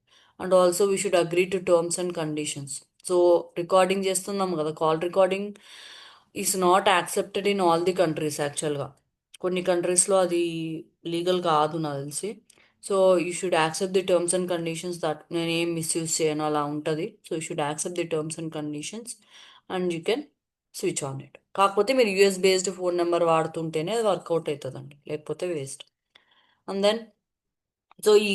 And also we should agree to terms and conditions. So recording చేస్తున్నాం కదా, call recording is not accepted in all the countries యాక్చువల్గా. కొన్ని కంట్రీస్లో అది లీగల్ కాదు నాకు తెలిసి. So you should accept the terms and conditions, that నేను ఏం మిస్యూజ్ చేయను అలా ఉంటుంది. So you should accept the terms and conditions and you can switch on it. కాకపోతే మీరు యూఎస్ బేస్డ్ ఫోన్ నెంబర్ వాడుతుంటేనే అది వర్కౌట్ అవుతుందండి, లేకపోతే వేస్ట్. అండ్ దెన్ సో ఈ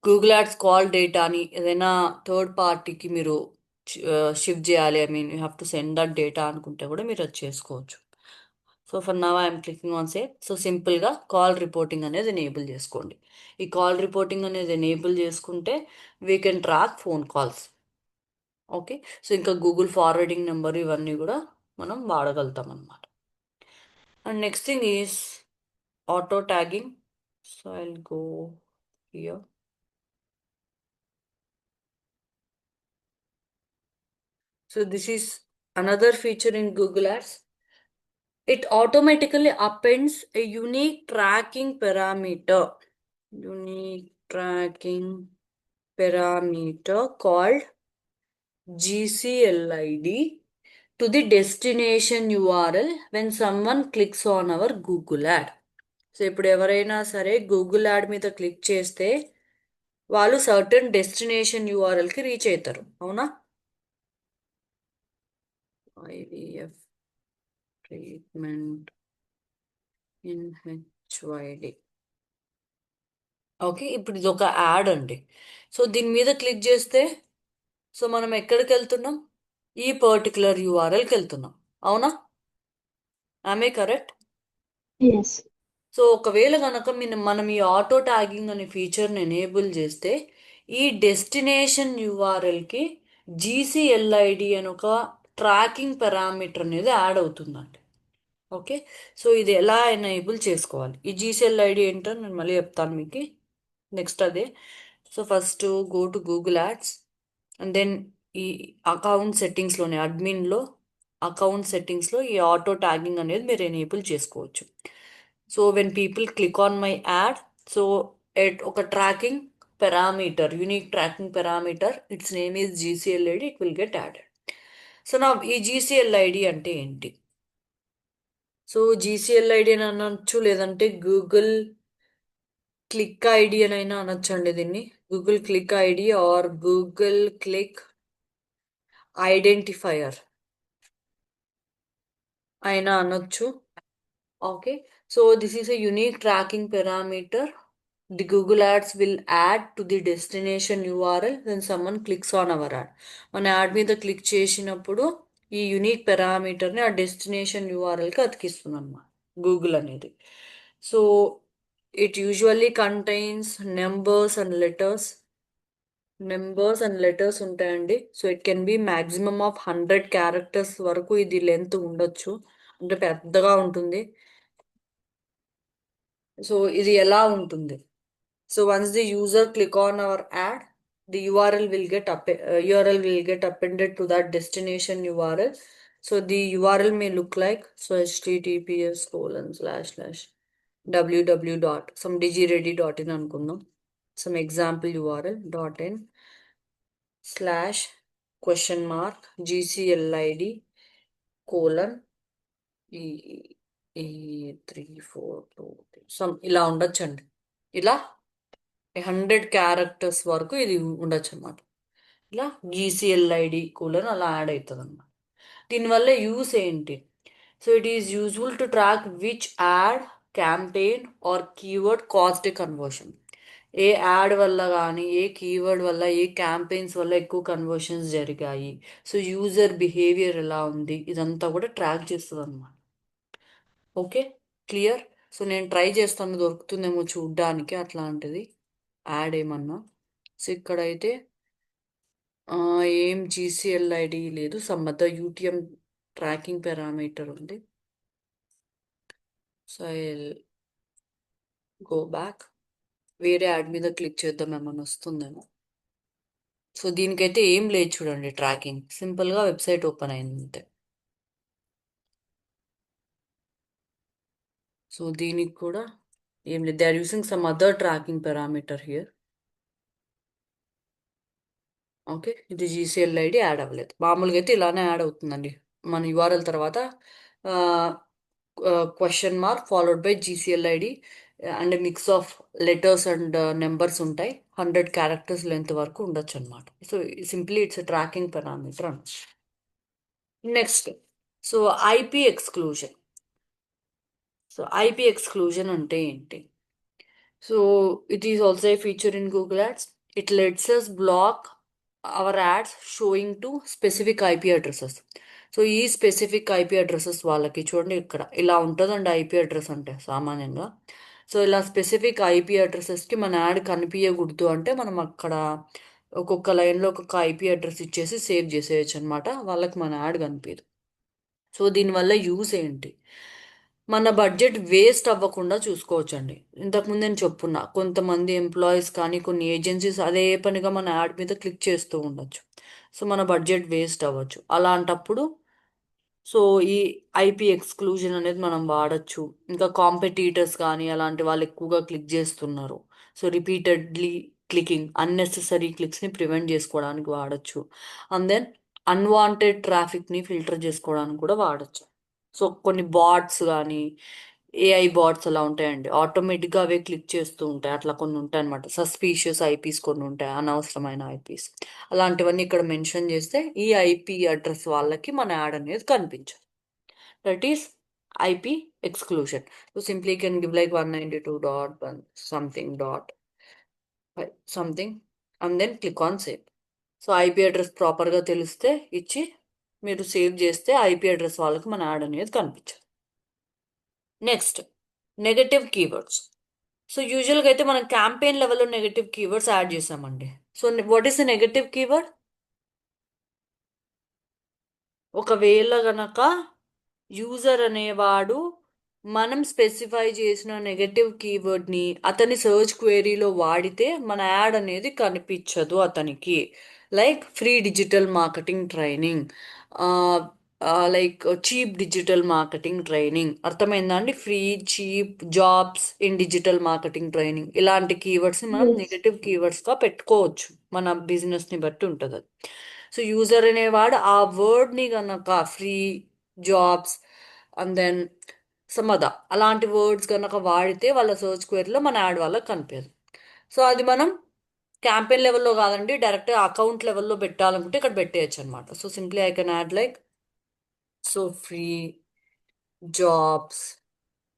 గూగుల్ యాడ్స్ కాల్ డేటాని ఏదైనా థర్డ్ పార్టీకి మీరు షిఫ్ట్ చేయాలి, I mean you have to send that data అనుకుంటే కూడా మీరు అది చేసుకోవచ్చు. So for now I'm clicking on save. So సింపుల్గా కాల్ రిపోర్టింగ్ అనేది ఎనేబుల్ చేసుకోండి. ఈ కాల్ రిపోర్టింగ్ అనేది ఎనేబుల్ చేసుకుంటే we can track phone calls. Okay, so ఇంకా గూగుల్ ఫార్వర్డింగ్ నెంబర్ ఇవన్నీ కూడా మనం వాడగలుగుతాం అనమాట. And next thing is auto tagging. So I'll go here. So this is another feature in Google Ads. It automatically appends a unique tracking parameter. Unique tracking parameter called GCLID to the destination URL when someone clicks on our Google ad. So ఇప్పుడు ఎవరైనా సరే Google add మీద click చేస్తే వాళ్ళు certain destination యూఆర్ఎల్కి reach అవుతారు, అవునా? IVF treatment in HYD. Okay, ఇప్పుడు ఇది ఒక యాడ్ అండి. సో దీని మీద క్లిక్ చేస్తే సో మనం ఎక్కడికి వెళ్తున్నాం? ఈ పర్టికులర్ యూఆర్ఎల్కి వెళ్తున్నాం. అవునా? ఆమె కరెక్ట్? Yes. సో ఒకవేళ కనుక మనం ఈ ఆటో ట్యాగింగ్ అనే ఫీచర్ని ఎనేబుల్ చేస్తే ఈ డెస్టినేషన్ యూఆర్ఎల్కి జీసీఎల్ఐడి అని ఒక ట్రాకింగ్ పారామీటర్ అనేది యాడ్ అవుతుందండి. ఓకే, సో ఇది ఎలా ఎనేబుల్ చేసుకోవాలి? ఈ జీసీఎల్ఐడి ఏంటో నేను మళ్ళీ చెప్తాను మీకు. నెక్స్ట్ అదే. So first go to Google ads and then ఈ అకౌంట్ సెట్టింగ్స్లోనే అడ్మిన్లో అకౌంట్ సెట్టింగ్స్లో ఈ ఆటో ట్యాగింగ్ అనేది మీరు ఎనేబుల్ చేసుకోవచ్చు. So when people click on my ad, so ఒక tracking parameter, unique tracking parameter, its name is GCLID, it will get added. So నా ఈ జీసీఎల్ఐడి అంటే ఏంటి? సో జీసీఎల్ఐడి అని అనొచ్చు, లేదంటే గూగుల్ క్లిక్ ఐడి అని అయినా అనొచ్చండి దీన్ని. Google click ID are Google click identifier అయినా అనొచ్చు. Okay, so this is a unique tracking parameter the Google Ads will add to the destination URL when someone clicks on our ad. మన add మీద click చేసినప్పుడు ఈ unique పారామీటర్ని ఆ destination యూఆర్ఎల్కి అతికిస్తుంది అన్నమాట Google అనేది. So it usually contains numbers and letters ఉంటాయండి. So it can be maximum of 100 characters వరకు ఇది లెంత్ ఉండొచ్చు, అంటే పెద్దగా ఉంటుంది. సో ఇది ఎలా ఉంటుంది? So once the user click on hour add, the URL will get appended to that destination URL. So the URL may look like, so https://www dot some digiready dot in అనుకుందాం, some example URL dot in slash question mark GCLID colon ఈ ఈ 342 some ఇలా ఉండొచ్చండి. ఇలా 100 characters వరకు ఇది ఉండొచ్చు అనమాట. ఇలా జీసీఎల్ఐడి కూలర్ అలా యాడ్ అవుతుంది అనమాట. దీనివల్ల యూస్ ఏంటి? So it is useful to track which ad, campaign or keyword caused a conversion. ఏ యాడ్ వల్ల కానీ, ఏ కీవర్డ్ వల్ల, ఏ క్యాంపెయిన్స్ వల్ల ఎక్కువ కన్వర్షన్స్ జరిగాయి, సో యూజర్ బిహేవియర్ ఎలా ఉంది, ఇదంతా కూడా ట్రాక్ చేస్తుంది అనమాట. Okay, clear? సో నేను ట్రై చేస్తాను, దొరుకుతుందేమో చూడ్డానికి అట్లాంటిది యాడ్ ఏమన్నా. సో ఇక్కడైతే ఏం జీసీఎల్ఐడి లేదు, some other UTM tracking parameter ఉంది. సో ఐ గో బ్యాక్, వేరే యాడ్ మీద క్లిక్ చేద్దాం, ఏమన్నా వస్తుందేమో. సో దీనికైతే ఏం లేదు చూడండి, ట్రాకింగ్ సింపుల్గా వెబ్సైట్ ఓపెన్ అయింది అంతే. సో దీనికి కూడా ఏం లేదు, they are using some other tracking parameter here. Okay, ఇది జీసీఎల్ఐడి యాడ్ అవ్వలేదు. మామూలుగా అయితే ఇలానే యాడ్ అవుతుందండి. మన యూఆర్ఎల్ తర్వాత question mark followed by GCLID and mix of letters and numbers ఉంటాయి. 100 క్యారెక్టర్స్ లెంత్ వరకు ఉండొచ్చు అనమాట. So simply it's tracking parameter అని. Next, so IP exclusion. So IP exclusion అంటే ఏంటి? So it is also a feature in Google Ads. It lets us block our ads showing to specific IP addresses. So ఈ specific IP addresses వాళ్ళకి చూడండి, ఇక్కడ ఇలా ఉంటుందండి IP address అంటే సామాన్యంగా. సో ఇలా స్పెసిఫిక్ ఐపీ అడ్రసెస్కి మన యాడ్ కనిపించకూడదు అంటే మనం అక్కడ ఒక్కొక్క లైన్లో ఒక్కొక్క ఐపీ అడ్రస్ ఇచ్చేసి సేవ్ చేసేయచ్చు అనమాట, వాళ్ళకి మన యాడ్ కనిపించదు. సో దీనివల్ల యూస్ ఏంటి? మన బడ్జెట్ వేస్ట్ అవ్వకుండా చూసుకోవచ్చండి. ఇంతకుముందు నేను చెప్పున్నా, కొంతమంది ఎంప్లాయీస్ కానీ కొన్ని ఏజెన్సీస్ అదే పనిగా మన యాడ్ మీద క్లిక్ చేస్తూ ఉండొచ్చు. సో మన బడ్జెట్ వేస్ట్ అవ్వచ్చు. అలాంటప్పుడు సో ఈ ఐపీ ఎక్స్క్లూజన్ అనేది మనం వాడచ్చు. ఇంకా కాంపిటీటర్స్ కానీ అలాంటి వాళ్ళు ఎక్కువగా క్లిక్ చేస్తున్నారు, సో రిపీటెడ్లీ క్లికింగ్, అన్నెసెసరీ క్లిక్స్ని ప్రివెంట్ చేసుకోవడానికి వాడచ్చు. అండ్ దెన్ అన్వాంటెడ్ ట్రాఫిక్ని ఫిల్టర్ చేసుకోవడానికి కూడా వాడచ్చు. సో కొన్ని బాట్స్ కానీ ఏఐ బాట్స్ అలా ఉంటాయండి, ఆటోమేటిక్గా అవే క్లిక్ చేస్తూ ఉంటాయి. అట్లా కొన్ని ఉంటాయి అనమాట, సస్పీషియస్ ఐపీస్ కొన్ని ఉంటాయి, అనవసరమైన ఐపీస్. అలాంటివన్నీ ఇక్కడ మెన్షన్ చేస్తే ఈ ఐపీ అడ్రస్ వాళ్ళకి మన యాడ్ అనేది కనిపించదు. That is IP exclusion. So simply can give like 192.1 something dot something and then click on save. So IP address ప్రాపర్గా తెలిస్తే ఇచ్చి మీరు సేవ్ చేస్తే ఐపీ అడ్రస్ వాళ్ళకి మన యాడ్ అనేది కనిపించదు. Next, negative keywords. సో యూజువల్గా అయితే మనం క్యాంపెయిన్ లెవెల్లో నెగటివ్ కీవర్డ్స్ యాడ్ చేసామండి. So what is the negative keyword? ఒకవేళ గనక యూజర్ అనేవాడు మనం స్పెసిఫై చేసిన నెగటివ్ కీవర్డ్ని అతని సర్చ్ క్వెరీలో వాడితే మన యాడ్ అనేది కనిపించదు అతనికి. Like free digital marketing training, like cheap digital marketing training. అర్థమైందా అండి? Free, cheap, jobs in digital marketing training, ఇలాంటి కీవర్డ్స్ని మనం Yes. నెగటివ్ కీవర్డ్స్గా పెట్టుకోవచ్చు. మన బిజినెస్ని బట్టి ఉంటుంది అది. సో యూజర్ అనేవాడు ఆ వర్డ్ని గనక ఫ్రీ, జాబ్స్ అండ్ దెన్ సమద అలాంటి వర్డ్స్ కనుక వాడితే వాళ్ళ సర్చ్ క్వెరీలో మన యాడ్ వాళ్ళకి కనిపించదు. సో అది మనం క్యాంపెయిన్ లెవెల్లో కాదండి, డైరెక్ట్ అకౌంట్ లెవెల్లో పెట్టాలనుకుంటే ఇక్కడ పెట్టేయచ్చు అనమాట. So simply I can add like so free, jobs,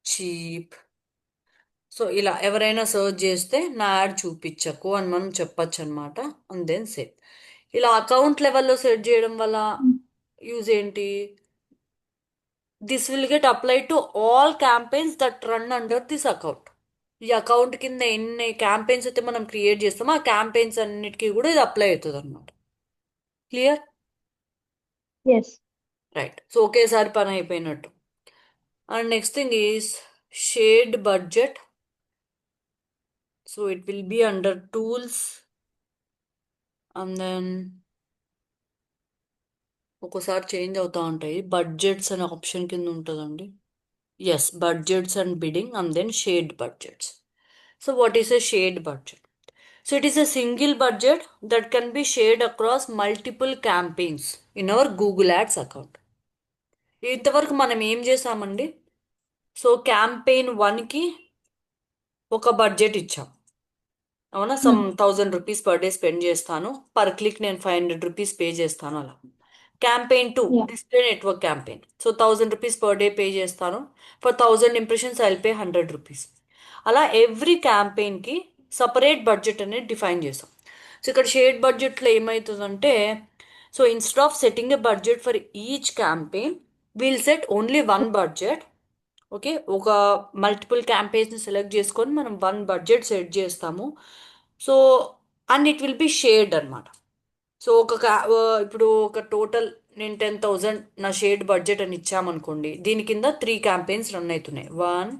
cheap. So ఇలా ఎవరైనా సర్చ్ చేస్తే నా యాడ్ చూపించకు అని మనం చెప్పచ్చు అనమాట. And then save. ఇలా అకౌంట్ లెవెల్లో సెట్ చేయడం వల్ల Mm. యూజ్ ఏంటి? This will get apply to all campaigns that run under this account. ఈ అకౌంట్ కింద ఎన్ని క్యాంపెయిన్స్ అయితే మనం క్రియేట్ చేస్తామో ఆ క్యాంపెయిన్స్ అన్నిటికీ కూడా ఇది అప్లై అవుతుంది అనమాట. క్లియర్? Yes. రైట్. సో ఒకేసారి పని అయిపోయినట్టు. And next thing is shared budget. So it will be under tools and then ఒక్కోసారి చేంజ్ అవుతూ ఉంటాయి. బడ్జెట్స్ అనే ఆప్షన్ కింద ఉంటుందండి. Yes, budgets and bidding and then shared budgets. So what is a shared budget? So it is a single budget that can be shared across multiple campaigns in our Google Ads account. ఇంతవరకు మనం ఏం చేసామండి? So campaign 1కి ఒక budget ఇచ్చాం, అవునా? Some Mm. 1000 rupees per day spend చేస్తాను, per click నేను 500 రూపీస్ పే చేస్తాను అలా. Campaign 2 Yeah. Display network campaign. So 1000 rupees per day pay చేస్తాను, for 1000 impressions I'll pay 100 rupees. అలా ఎవ్రీ క్యాంపెయిన్కి సపరేట్ బడ్జెట్ అనేది డిఫైన్ చేస్తాం. సో ఇక్కడ షేర్డ్ బడ్జెట్లో ఏమవుతుందంటే, so instead of setting a budget for each campaign we'll set only one budget. Okay, ఒక multiple క్యాంపెయిన్స్ని select చేసుకొని మనం వన్ బడ్జెట్ సెట్ చేస్తాము. So and it will be shared అనమాట. సో ఇప్పుడు ఒక టోటల్ నేను 10,000 నా షేర్డ్ బడ్జెట్ అని ఇచ్చామనుకోండి, దీని కింద 3 క్యాంపెయిన్స్ రన్ అవుతున్నాయి, 1,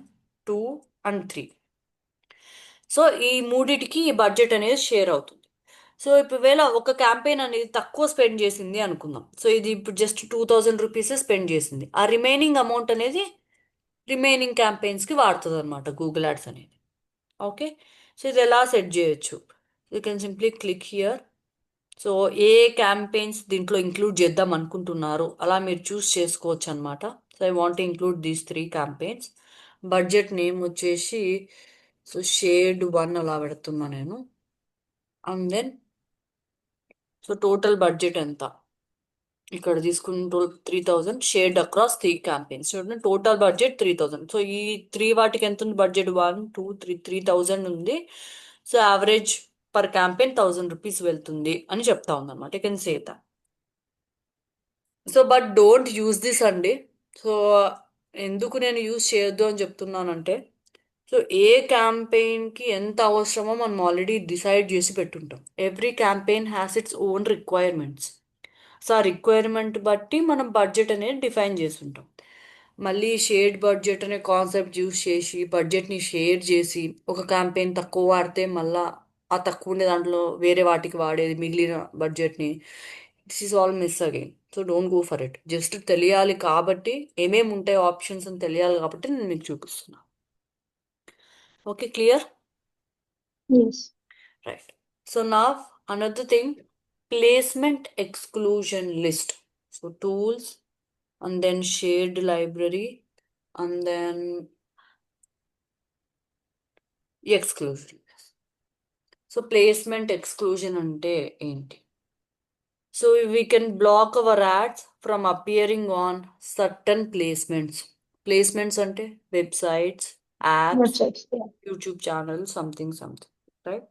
2 అండ్ 3. సో ఈ మూడిటికి ఈ బడ్జెట్ అనేది షేర్ అవుతుంది. సో ఇప్పుడు వేళ ఒక క్యాంపెయిన్ అనేది తక్కువ స్పెండ్ చేసింది అనుకుందాం. సో ఇది ఇప్పుడు జస్ట్ 2000 రూపీస్ స్పెండ్ చేసింది. ఆ రిమైనింగ్ అమౌంట్ అనేది రిమైనింగ్ క్యాంపెయిన్స్కి వాడుతుంది అనమాట గూగుల్ యాడ్స్ అనేది. ఓకే, సో ఇది ఎలా సెట్ చేయొచ్చు? You can simply click here. So ఏ క్యాంపెయిన్స్ దీంట్లో ఇంక్లూడ్ చేద్దాం అనుకుంటున్నారు అలా మీరు చూస్ చేసుకోవచ్చు అనమాట. So I want include these 3 campaigns. Budget name వచ్చేసి సో షేడ్ 1 అలా పెడుతున్నా నేను. And then so total budget ఎంత ఇక్కడ తీసుకున్న 3000 షేర్డ్ అక్రాస్ 3 క్యాంపెయిన్స్. చూడండి, టోటల్ బడ్జెట్ 3000. సో ఈ 3 వాటికి ఎంత ఉంది బడ్జెట్? 1, 2, 3, 3000 ఉంది. So average per campaign 1000 rupees వెళ్తుంది అని చెప్తా ఉందన్నమాట. You can say that. So but don't use this అండి. సో ఎందుకు నేను యూజ్ చేయొద్దు అని చెప్తున్నానంటే, సో ఏ క్యాంపెయిన్కి ఎంత అవసరమో మనం ఆల్రెడీ డిసైడ్ చేసి పెట్టుంటాం. Every campaign has its own requirements. So ఆ రిక్వైర్మెంట్ బట్టి మనం బడ్జెట్ అనేది డిఫైన్ చేస్తుంటాం. మళ్ళీ షేర్డ్ బడ్జెట్ అనే కాన్సెప్ట్ యూస్ చేసి బడ్జెట్ని షేర్ చేసి ఒక క్యాంపెయిన్ తక్కువ వాడితే మళ్ళా ఆ తక్కువ ఉండే దాంట్లో వేరే వాటికి వాడేది మిగిలిన బడ్జెట్ని, this is all miss again. So don't go for it. Just తెలియాలి కాబట్టి, ఏమేమి ఉంటాయి ఆప్షన్స్ అని తెలియాలి కాబట్టి నేను మీకు చూపిస్తున్నా. Okay, clear? Yes. Right. So నా another thing, placement exclusion list. So tools and then shared library and then exclusion. So placement exclusion అంటే ఏంటి? So we can block our ads from appearing on certain placements. Placements అంటే websites, apps, Websites. Yeah. YouTube channel, something right?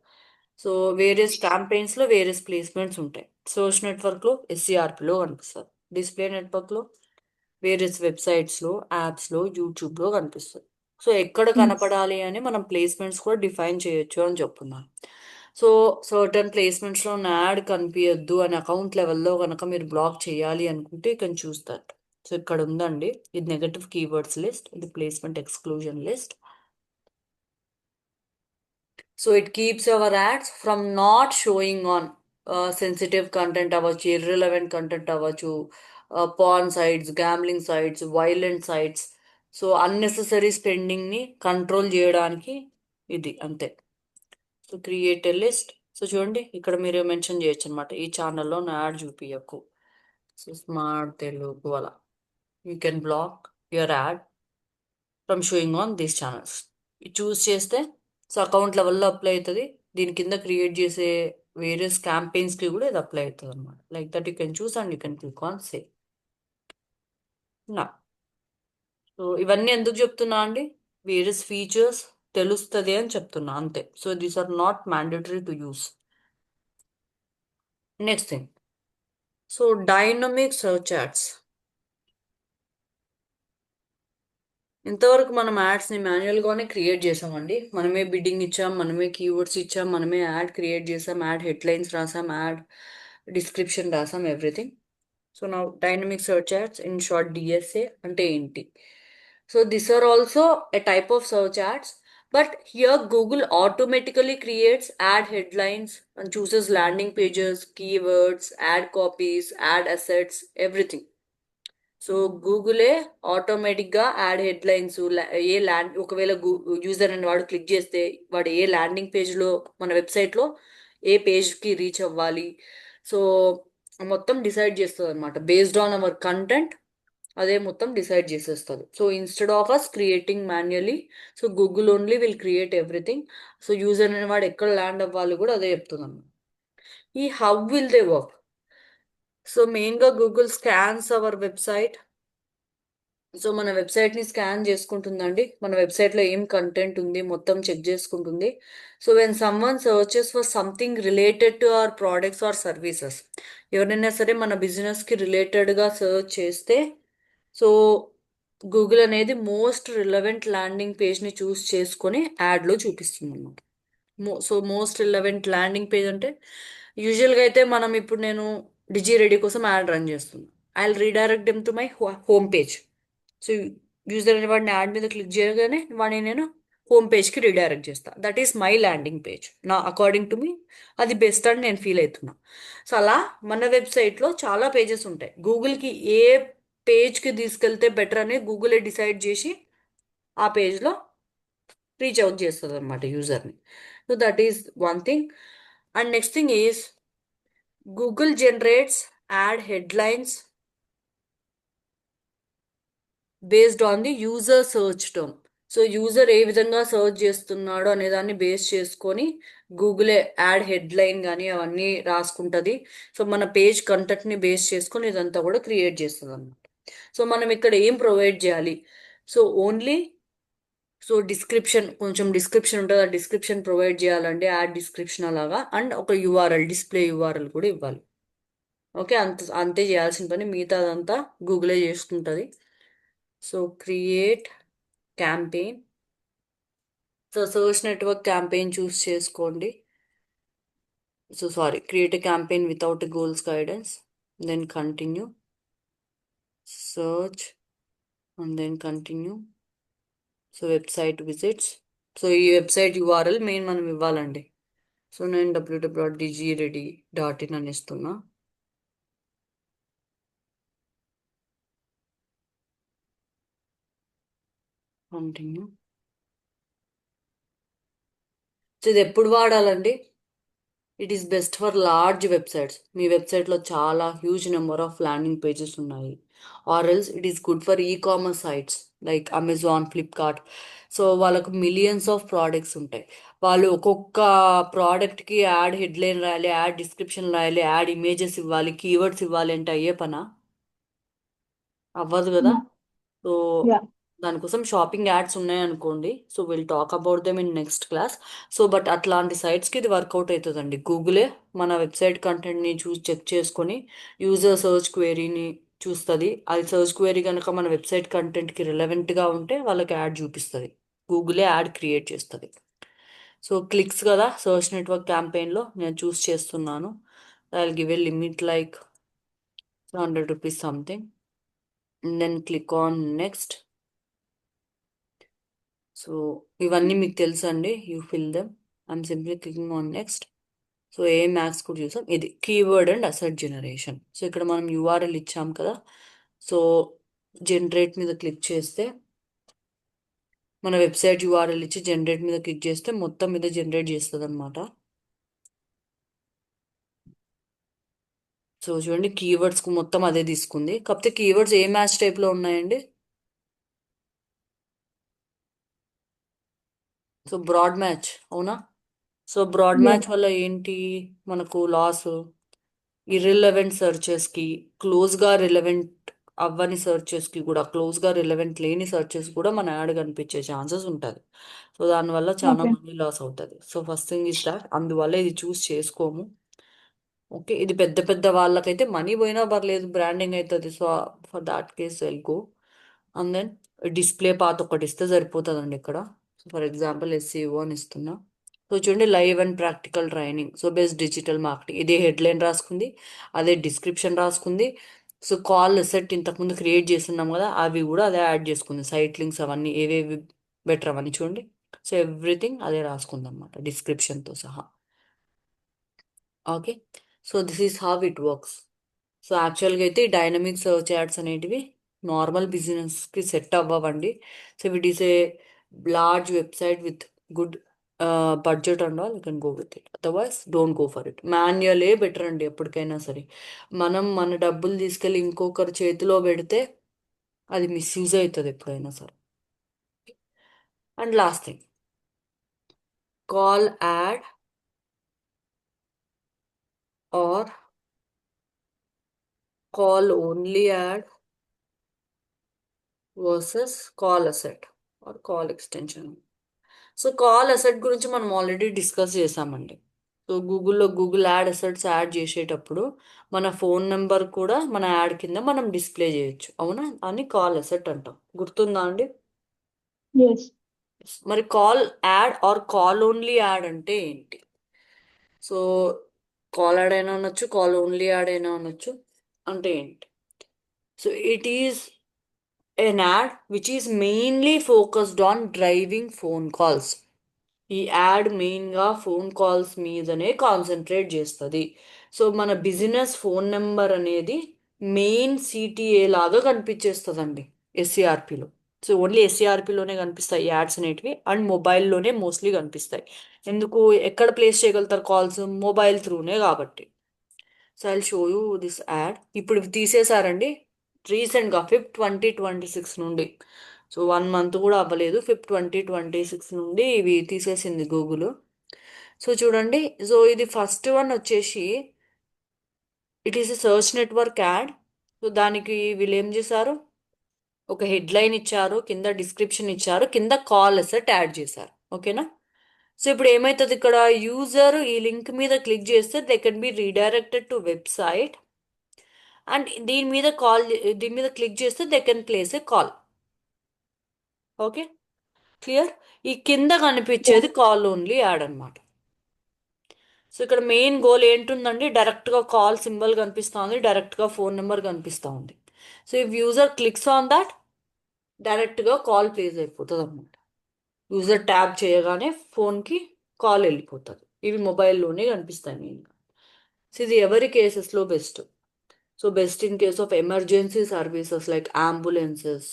So various క్యాంపెయిన్స్లో various placements ఉంటాయి. Social నెట్వర్క్లో SCRPలో కనిపిస్తుంది. Display నెట్వర్క్లో, various వెబ్సైట్స్లో, యాప్స్లో, యూట్యూబ్లో కనిపిస్తుంది. సో ఎక్కడ Yes. కనపడాలి అని మనం ప్లేస్మెంట్స్ కూడా డిఫైన్ చేయొచ్చు అని చెప్తున్నాను. సో సర్టన్ ప్లేస్మెంట్స్లో నా యాడ్ కనిపించద్దు అని అకౌంట్ లెవెల్లో కనుక మీరు బ్లాక్ చేయాలి అనుకుంటే you can choose that. So ఇక్కడ ఉందండి, ఇది నెగటివ్ కీవర్డ్స్ లిస్ట్, ఇది placement exclusion list. So it keeps our ads from not showing on sensitive content అవ్వచ్చు, ఇర్రిలవెంట్ కంటెంట్ అవ్వచ్చు, porn sites, gambling sites, violent sites. So unnecessary స్పెండింగ్ని control చేయడానికి ఇది అంతే. So create a list. So చూడండి ఇక్కడ మీరు మెన్షన్ చేయొచ్చు అనమాట, ఈ ఛానల్లో నా యాడ్ చూపియకు. సో స్మార్ట్ తెలుగు అలా you can black your ad from showing on these channels. ఇది చూస్ చేస్తే సో అకౌంట్ లెవెల్లో అప్లై అవుతుంది. దీని కింద క్రియేట్ చేసే వేరియస్ క్యాంపెయిన్స్కి కూడా ఇది అప్లై అవుతుంది అనమాట. Like that you can choose and you can click on save నా. సో ఇవన్నీ ఎందుకు చెప్తున్నా అండి, వేరియస్ ఫీచర్స్ తెలుస్తుంది అని చెప్తున్నా అంతే. So these are not mandatory to use. Next thing, so dynamic search ads. ఇంతవరకు మనం యాడ్స్ని మాన్యువల్గానే క్రియేట్ చేసామండి. మనమే బిడ్డింగ్ ఇచ్చాం, మనమే కీవర్డ్స్ ఇచ్చాం, మనమే యాడ్ క్రియేట్ చేసాం, యాడ్ హెడ్లైన్స్ రాసాం, యాడ్ డిస్క్రిప్షన్ రాసాం, ఎవ్రీథింగ్. సో నా dynamic search ads, in short DSA అంటే ఏంటి? So this are also a type of search ads, but here Google automatically creates ad headlines and chooses landing pages, keywords, ad copies, ad assets, everything. So గూగులే ఆటోమేటిక్గా ad headlines, ఏ land ఒకవేళ user అని వాడు click చేస్తే వాడు ఏ landing పేజ్లో, మన వెబ్సైట్లో ఏ పేజ్కి రీచ్ అవ్వాలి, సో మొత్తం డిసైడ్ చేస్తుంది అనమాట. బేస్డ్ ఆన్ అవర్ కంటెంట్ అదే మొత్తం డిసైడ్ చేసేస్తుంది. So instead of us creating manually, so Google only will create everything. So user అనే వాడు ఎక్కడ ల్యాండ్ అవ్వాలి కూడా అదే చెప్తుంది అన్నమాట. ఈ how will they work? So మెయిన్గా Google scans our website. So మన వెబ్సైట్ని స్కాన్ చేసుకుంటుందండి, మన వెబ్సైట్లో ఏం కంటెంట్ ఉంది మొత్తం చెక్ చేసుకుంటుంది. So when someone searches for something related to our products or services, ఎవరైనా సరే మన బిజినెస్కి రిలేటెడ్గా సర్చ్ చేస్తే సో గూగుల్ అనేది మోస్ట్ రిలవెంట్ ల్యాండింగ్ పేజ్ని చూస్ చేసుకొని యాడ్లో చూపిస్తుంది అన్నమాట. So most relevant landing page అంటే యూజువల్గా అయితే మనం ఇప్పుడు నేను డిజీ రెడీ కోసం యాడ్ రన్ చేస్తున్నాను. I will redirect them to my home page. So user అనే వాడిని యాడ్ మీద క్లిక్ చేయగానే వాడిని నేను హోమ్ పేజ్కి రీడైరెక్ట్ చేస్తాను. That is my landing page. నా అకార్డింగ్ టు మీ అది బెస్ట్ అని నేను ఫీల్ అవుతున్నా. సో అలా మన వెబ్సైట్లో చాలా పేజెస్ ఉంటాయి. గూగుల్కి ఏ పేజ్కి తీసుకెళ్తే బెటర్ అని గూగులే డిసైడ్ చేసి ఆ పేజ్లో రీచ్ అవుట్ చేస్తుంది అనమాట యూజర్ని. So that is one thing. And next thing is Google generates ad headlines based on the user search term. So user ఏ విధంగా సర్చ్ చేస్తున్నాడో అనే దాన్ని బేస్ చేసుకొని గూగులే యాడ్ హెడ్లైన్ కానీ అవన్నీ రాసుకుంటుంది. సో మన పేజ్ కంటెంట్ని బేస్ చేసుకొని ఇదంతా కూడా క్రియేట్ చేస్తుంది అనమాట. సో మనం ఇక్కడ ఏం ప్రొవైడ్ చేయాలి? సో ఓన్లీ సో డిస్క్రిప్షన్, కొంచెం డిస్క్రిప్షన్ ఉంటుంది, ఆ డిస్క్రిప్షన్ ప్రొవైడ్ చేయాలండి, యాడ్ డిస్క్రిప్షన్ అలాగా. అండ్ ఒక యూఆర్ఎల్, డిస్ప్లే యూఆర్ఎల్ కూడా ఇవ్వాలి. ఓకే, అంతే చేయాల్సిన పని, మిగతా అదంతా గూగులే చేసుకుంటుంది. So create campaign. So search network campaign choose చేసుకోండి. So sorry, create a campaign without goals guidance, then continue, search and then continue. So website visits. So ఈ వెబ్సైట్ యూఆర్ఎల్ మెయిన్ మనం ఇవ్వాలండి. సో నేను www.dgready.in అని ఇస్తున్నా. Continue. So ఇది ఎప్పుడు వాడాలండి? It is best for large websites. మీ వెబ్సైట్లో చాలా huge number of landing pages ఉన్నాయి. Or else it is good for e-commerce sites like Amazon, Flipkart. So వాళ్ళకు మిలియన్స్ ఆఫ్ ప్రోడక్ట్స్ ఉంటాయి. వాళ్ళు ఒక్కొక్క ప్రోడక్ట్కి యాడ్ హెడ్లైన్ రాయాలి, యాడ్ డిస్క్రిప్షన్ రాయాలి, యాడ్ ఇమేజెస్ ఇవ్వాలి, కీవర్డ్స్ ఇవ్వాలి అంటే అయ్యే పనా? అవ్వదు కదా. No. So Yeah. దానికోసం షాపింగ్ యాడ్స్ ఉన్నాయనుకోండి, so will talk about them in next class. So but అట్లాంటి సైట్స్కి ఇది వర్కౌట్ అవుతుందండి. గూగులే మన వెబ్సైట్ కంటెంట్ని చూసి చెక్ చేసుకొని యూజర్ సర్చ్ క్వెరీని చూస్తుంది. అది సర్చ్ క్వెరీ కనుక మన వెబ్సైట్ కంటెంట్కి రిలవెంట్గా ఉంటే వాళ్ళకి యాడ్ చూపిస్తుంది. గూగులే యాడ్ క్రియేట్ చేస్తుంది. సో క్లిక్స్ కదా సర్చ్ నెట్వర్క్ క్యాంపెయిన్లో నేను చూస్ చేస్తున్నాను. I will give a limit like ₹100 something. Then click on next. So ఇవన్నీ మీకు తెలుసు అండి, you fill them. I'm simply clicking on next. So ఏ మ్యాథ్స్ కూడా చూసాం. ఇది keyword and asset generation. So ఇక్కడ మనం యూఆర్ఎల్ ఇచ్చాం కదా. సో జనరేట్ మీద క్లిక్ చేస్తే మన వెబ్సైట్ యూఆర్ఎల్ ఇచ్చి జనరేట్ మీద క్లిక్ చేస్తే మొత్తం మీద జనరేట్ చేస్తుంది అనమాట. సో చూడండి కీవర్డ్స్కి మొత్తం అదే తీసుకుంది. కాకపోతే కీవర్డ్స్ ఏ మ్యాచ్ టైప్లో ఉన్నాయండి? సో బ్రాడ్ మ్యాచ్, అవునా? So broad Yes. మ్యాచ్ వల్ల ఏంటి మనకు లాస్? ఇర్రిలవెంట్ సర్చెస్కి, క్లోజ్గా రిలవెంట్ అవ్వని సర్చెస్కి కూడా, క్లోజ్గా రిలవెంట్ లేని సర్చెస్ కూడా మన యాడ్ కనిపించే ఛాన్సెస్ ఉంటుంది. సో దానివల్ల చాలా Okay. మనీ లాస్ అవుతుంది. So first thing is that, అందువల్ల ఇది చూస్ చేసుకోము. ఓకే, ఇది పెద్ద పెద్ద వాళ్ళకైతే మనీ పోయినా పర్లేదు, బ్రాండింగ్ అవుతుంది. So for that case will go. And then display path ఒకటి ఇస్తే సరిపోతుందండి ఇక్కడ. సో ఫర్ ఎగ్జాంపుల్ ఎస్సీఓ అని ఇస్తున్నా. సో చూడండి live and practical training, so best digital marketing, ఇదే హెడ్లైన్ రాసుకుంది, అదే డిస్క్రిప్షన్ రాసుకుంది. సో కాల్ సెట్ ఇంతకుముందు క్రియేట్ చేస్తున్నాం కదా, అవి కూడా అదే యాడ్ చేసుకుంది. సైట్ లింక్స్ అవన్నీ ఏవేవి బెటర్ అవన్నీ చూడండి. సో ఎవ్రీథింగ్ అదే రాసుకుంది అనమాట డిస్క్రిప్షన్తో సహా. Okay, so this is how it works. So యాక్చువల్గా అయితే ఈ డైనమిక్ సర్చ్ యాడ్స్ అనేటివి నార్మల్ బిజినెస్కి సెట్ అవ్వవండి. So it is a large website with good budget and all, you can go with it. Otherwise don't go for it. మాన్యువలే better అండి ఎప్పటికైనా సరే. మనం మన డబ్బులు తీసుకెళ్ళి ఇంకొకరి చేతిలో పెడితే అది మిస్యూజ్ అవుతుంది ఎప్పుడైనా సరే. And last thing, call ad or call only ad versus call asset or call extension. So call asset గురించి మనం ఆల్రెడీ డిస్కస్ చేసామండి. సో గూగుల్లో గూగుల్ యాడ్ అసెట్స్ యాడ్ చేసేటప్పుడు మన ఫోన్ నెంబర్ కూడా మన యాడ్ కింద మనం డిస్ప్లే చేయొచ్చు, అవునా? అని కాల్ అసెట్ అంటాం. గుర్తుందా అండి? Yes. మరి call ad or call only ad అంటే ఏంటి? సో కాల్ యాడ్ అయినా అనొచ్చు, కాల్ ఓన్లీ యాడ్ అయినా అనొచ్చు. అంటే ఏంటి? So it is an ad which is mainly focused on driving phone calls. ఈ యాడ్ మెయిన్గా ఫోన్ కాల్స్ మీదనే కాన్సన్ట్రేట్ చేస్తుంది. సో మన బిజినెస్ ఫోన్ నెంబర్ అనేది మెయిన్ సిటిఏ లాగా కనిపించేస్తుందండి ఎస్సీఆర్పిలో. సో ఓన్లీ ఎస్సీఆర్పిలోనే కనిపిస్తాయి యాడ్స్ అనేటివి, అండ్ మొబైల్లోనే మోస్ట్లీ కనిపిస్తాయి. ఎందుకు, ఎక్కడ ప్లేస్ చేయగలుగుతారు కాల్స్? మొబైల్ త్రూనే కాబట్టి. So I show you this add. ఇప్పుడు ఇవి తీసేశారండి రీసెంట్గా, 5/20/26 నుండి. సో 1 మంత్ కూడా అవ్వలేదు, 5/20/26 నుండి ఇవి తీసేసింది గూగుల్. సో చూడండి, సో ఇది ఫస్ట్ వన్ వచ్చేసి it is a search network add. So దానికి వీళ్ళు ఏం చేశారు, ఒక హెడ్లైన్ ఇచ్చారు, కింద డిస్క్రిప్షన్ ఇచ్చారు, కింద కాల్ అసెట్ యాడ్ చేశారు. ఓకేనా? సో ఇప్పుడు ఏమవుతుంది, ఇక్కడ యూజర్ ఈ లింక్ మీద క్లిక్ చేస్తే they can be redirected to website, and దీని మీద క్లిక్ చేస్తే they can place A call. Okay, clear? ఈ కింద Yeah. కనిపించేది కాల్ ఓన్లీ యాడ్ అనమాట. సో ఇక్కడ మెయిన్ గోల్ ఏంటుందండి, డైరెక్ట్గా కాల్ సింబల్ కనిపిస్తుంది, డైరెక్ట్గా ఫోన్ నెంబర్ కనిపిస్తూ ఉంది. So if user clicks on that, డైరెక్ట్గా కాల్ ప్లేస్ అయిపోతుంది అనమాట. యూజర్ ట్యాప్ చేయగానే ఫోన్కి కాల్ వెళ్ళిపోతుంది. ఇవి మొబైల్లోనే కనిపిస్తాయి మెయిన్గా. సో ఇది ఎవరి కేసెస్లో best? So best in case of emergency services like ambulances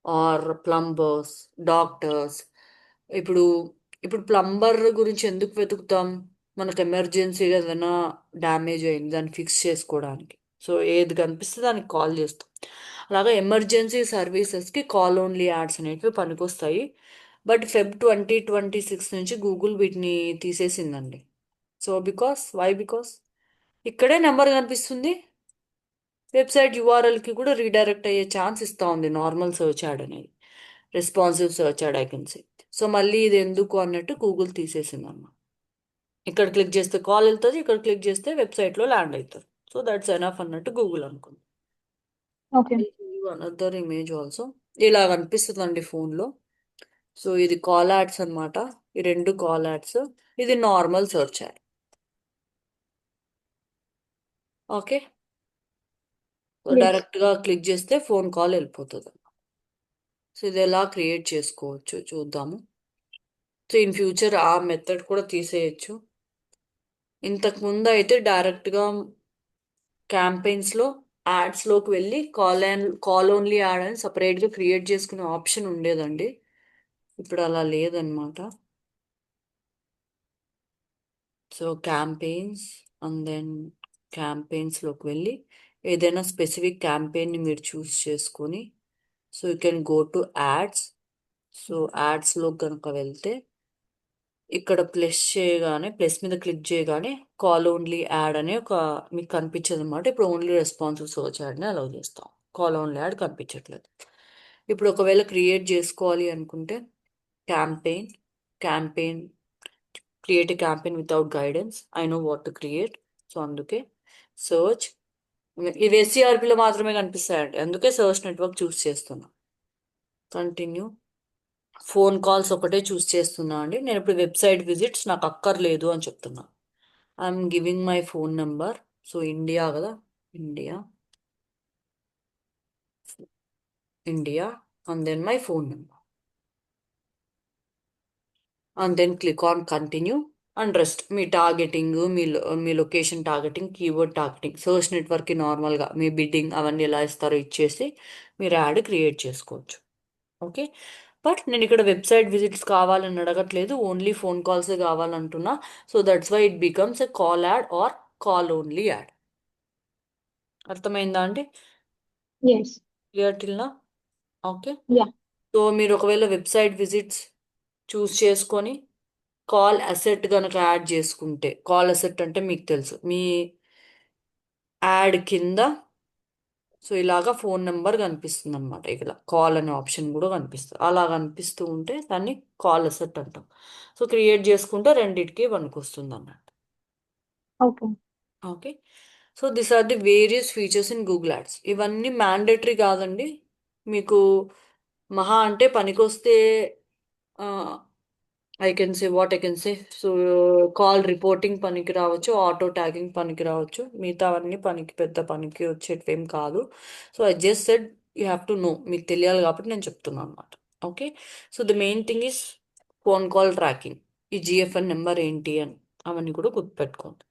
or plumbers, doctors. ఇప్పుడు ఇప్పుడు ప్లంబర్ గురించి ఎందుకు వెతుకుతాం? మనకు ఎమర్జెన్సీగా ఏదైనా డ్యామేజ్ అయింది దాన్ని ఫిక్స్ చేసుకోవడానికి. సో ఏది కనిపిస్తే దానికి కాల్ చేస్తాం. అలాగా ఎమర్జెన్సీ సర్వీసెస్కి కాల్ ఓన్లీ యాడ్స్ అనేటివి పనికొస్తాయి. బట్ Feb 2026 నుంచి గూగుల్ వీటిని తీసేసిందండి. సో బికాస్ ఇక్కడే నెంబర్ కనిపిస్తుంది, వెబ్సైట్ యూఆర్ఎల్కి కూడా రీడైరెక్ట్ అయ్యే ఛాన్స్ ఇస్తూ ఉంది నార్మల్ సర్చ్ యాడ్ అనేది, responsive search add I can say. So మళ్ళీ ఇది ఎందుకు అన్నట్టు గూగుల్ తీసేసింది అన్నమాట. ఇక్కడ క్లిక్ చేస్తే కాల్ వెళ్తుంది, ఇక్కడ క్లిక్ చేస్తే వెబ్సైట్లో ల్యాండ్ అవుతుంది. సో దట్స్ ఎనఫ్ అన్నట్టు గూగుల్ అనుకుంది. Okay. Another image also. ఇలా కనిపిస్తుందండి ఫోన్లో. సో ఇది కాల్ యాడ్స్ అన్నమాట. ఈ రెండు కాల్ యాడ్స్. ఇది normal search add. Okay. So Yes. డైరెక్ట్గా క్లిక్ చేస్తే ఫోన్ కాల్ వెళ్ళిపోతుంది. సో ఇది ఎలా క్రియేట్ చేసుకోవచ్చు చూద్దాము. సో ఇన్ ఫ్యూచర్ ఆ మెథడ్ కూడా తీసేయచ్చు. ఇంతకు ముందు అయితే డైరెక్ట్గా క్యాంపెయిన్స్లో యాడ్స్లోకి వెళ్ళి కాల్ ఓన్లీ యాడ్ అని సపరేట్గా క్రియేట్ చేసుకునే ఆప్షన్ ఉండేదండి. ఇప్పుడు అలా లేదనమాట. సో క్యాంపెయిన్స్ అండ్ దెన్ క్యాంపెయిన్స్లోకి వెళ్ళి ఏదైనా స్పెసిఫిక్ క్యాంపెయిన్ని మీరు చూస్ చేసుకొని so you can go to ads. So యాడ్స్లో కనుక వెళ్తే ఇక్కడ ప్లస్ మీద క్లిక్ చేయగానే కాల్ ఓన్లీ యాడ్ అనే ఒక మీకు కనిపించదు అనమాట. ఇప్పుడు ఓన్లీ రెస్పాన్సివ్ సర్చ్ యాడ్ని అలౌ చేస్తాం. కాల్ ఓన్లీ యాడ్ కనిపించట్లేదు. ఇప్పుడు ఒకవేళ క్రియేట్ చేసుకోవాలి అనుకుంటే campaign campaign create a campaign without guidance I know what to create. So అందుకే సర్చ్. ఇవి ఎస్సీఆర్పిలో మాత్రమే కనిపిస్తాయండి, అందుకే సర్చ్ నెట్వర్క్ చూస్ చేస్తున్నా. కంటిన్యూ. ఫోన్ కాల్స్ ఒకటే చూస్ చేస్తున్నా అండి. నేను ఇప్పుడు వెబ్సైట్ విజిట్స్ నాకు అక్కర్లేదు అని చెప్తున్నా. I'm giving my phone number. So India కదా, India India and then my phone number and then click on continue and rest. మీ టార్గెటింగ్, మీ location targeting, keyword targeting, search నెట్వర్క్కి నార్మల్గా మీ బిడ్డింగ్ అవన్నీ ఎలా ఇస్తారో ఇచ్చేసి మీరు యాడ్ క్రియేట్ చేసుకోవచ్చు. ఓకే. బట్ నేను ఇక్కడ వెబ్సైట్ విజిట్స్ కావాలని అడగట్లేదు, ఓన్లీ ఫోన్ కాల్సే కావాలంటున్నా. So that's why it becomes a call ad or call only add. అర్థమైందా అండి? Yes. క్లియర్ టిల్నా? ఓకే. Yeah. సో మీరు ఒకవేళ వెబ్సైట్ విజిట్స్ చూస్ చేసుకొని కాల్ అసెట్ కనుక యాడ్ చేసుకుంటే, కాల్ అసెట్ అంటే మీకు తెలుసు, మీ యాడ్ కింద సో ఇలాగా ఫోన్ నెంబర్ కనిపిస్తుంది అనమాట. ఇక్కడ కాల్ అనే ఆప్షన్ కూడా కనిపిస్తుంది. అలా కనిపిస్తూ ఉంటే దాన్ని కాల్ అసెట్ అంటాం. సో క్రియేట్ చేసుకుంటే రెండిటికి పనికొస్తుంది అన్నట్టు. Okay. Okay. So this are the various features in Google ads. ఇవన్నీ మ్యాండేటరీ కాదండి. మీకు మహా అంటే పనికొస్తే I can say so call reporting పనికి రావచ్చు, ఆటో ట్యాగింగ్ పనికి రావచ్చు, మిగతావన్నీ పనికి పెద్ద పనికి వచ్చేటివేం కాదు. So I just said you have to know, మీకు తెలియాలి కాబట్టి నేను చెప్తున్నాను అనమాట. Okay. So the main thing is phone call tracking. ఈ జిఎఫ్ఎన్ నెంబర్ ఏంటి అని అవన్నీ కూడా గుర్తుపెట్టుకోండి.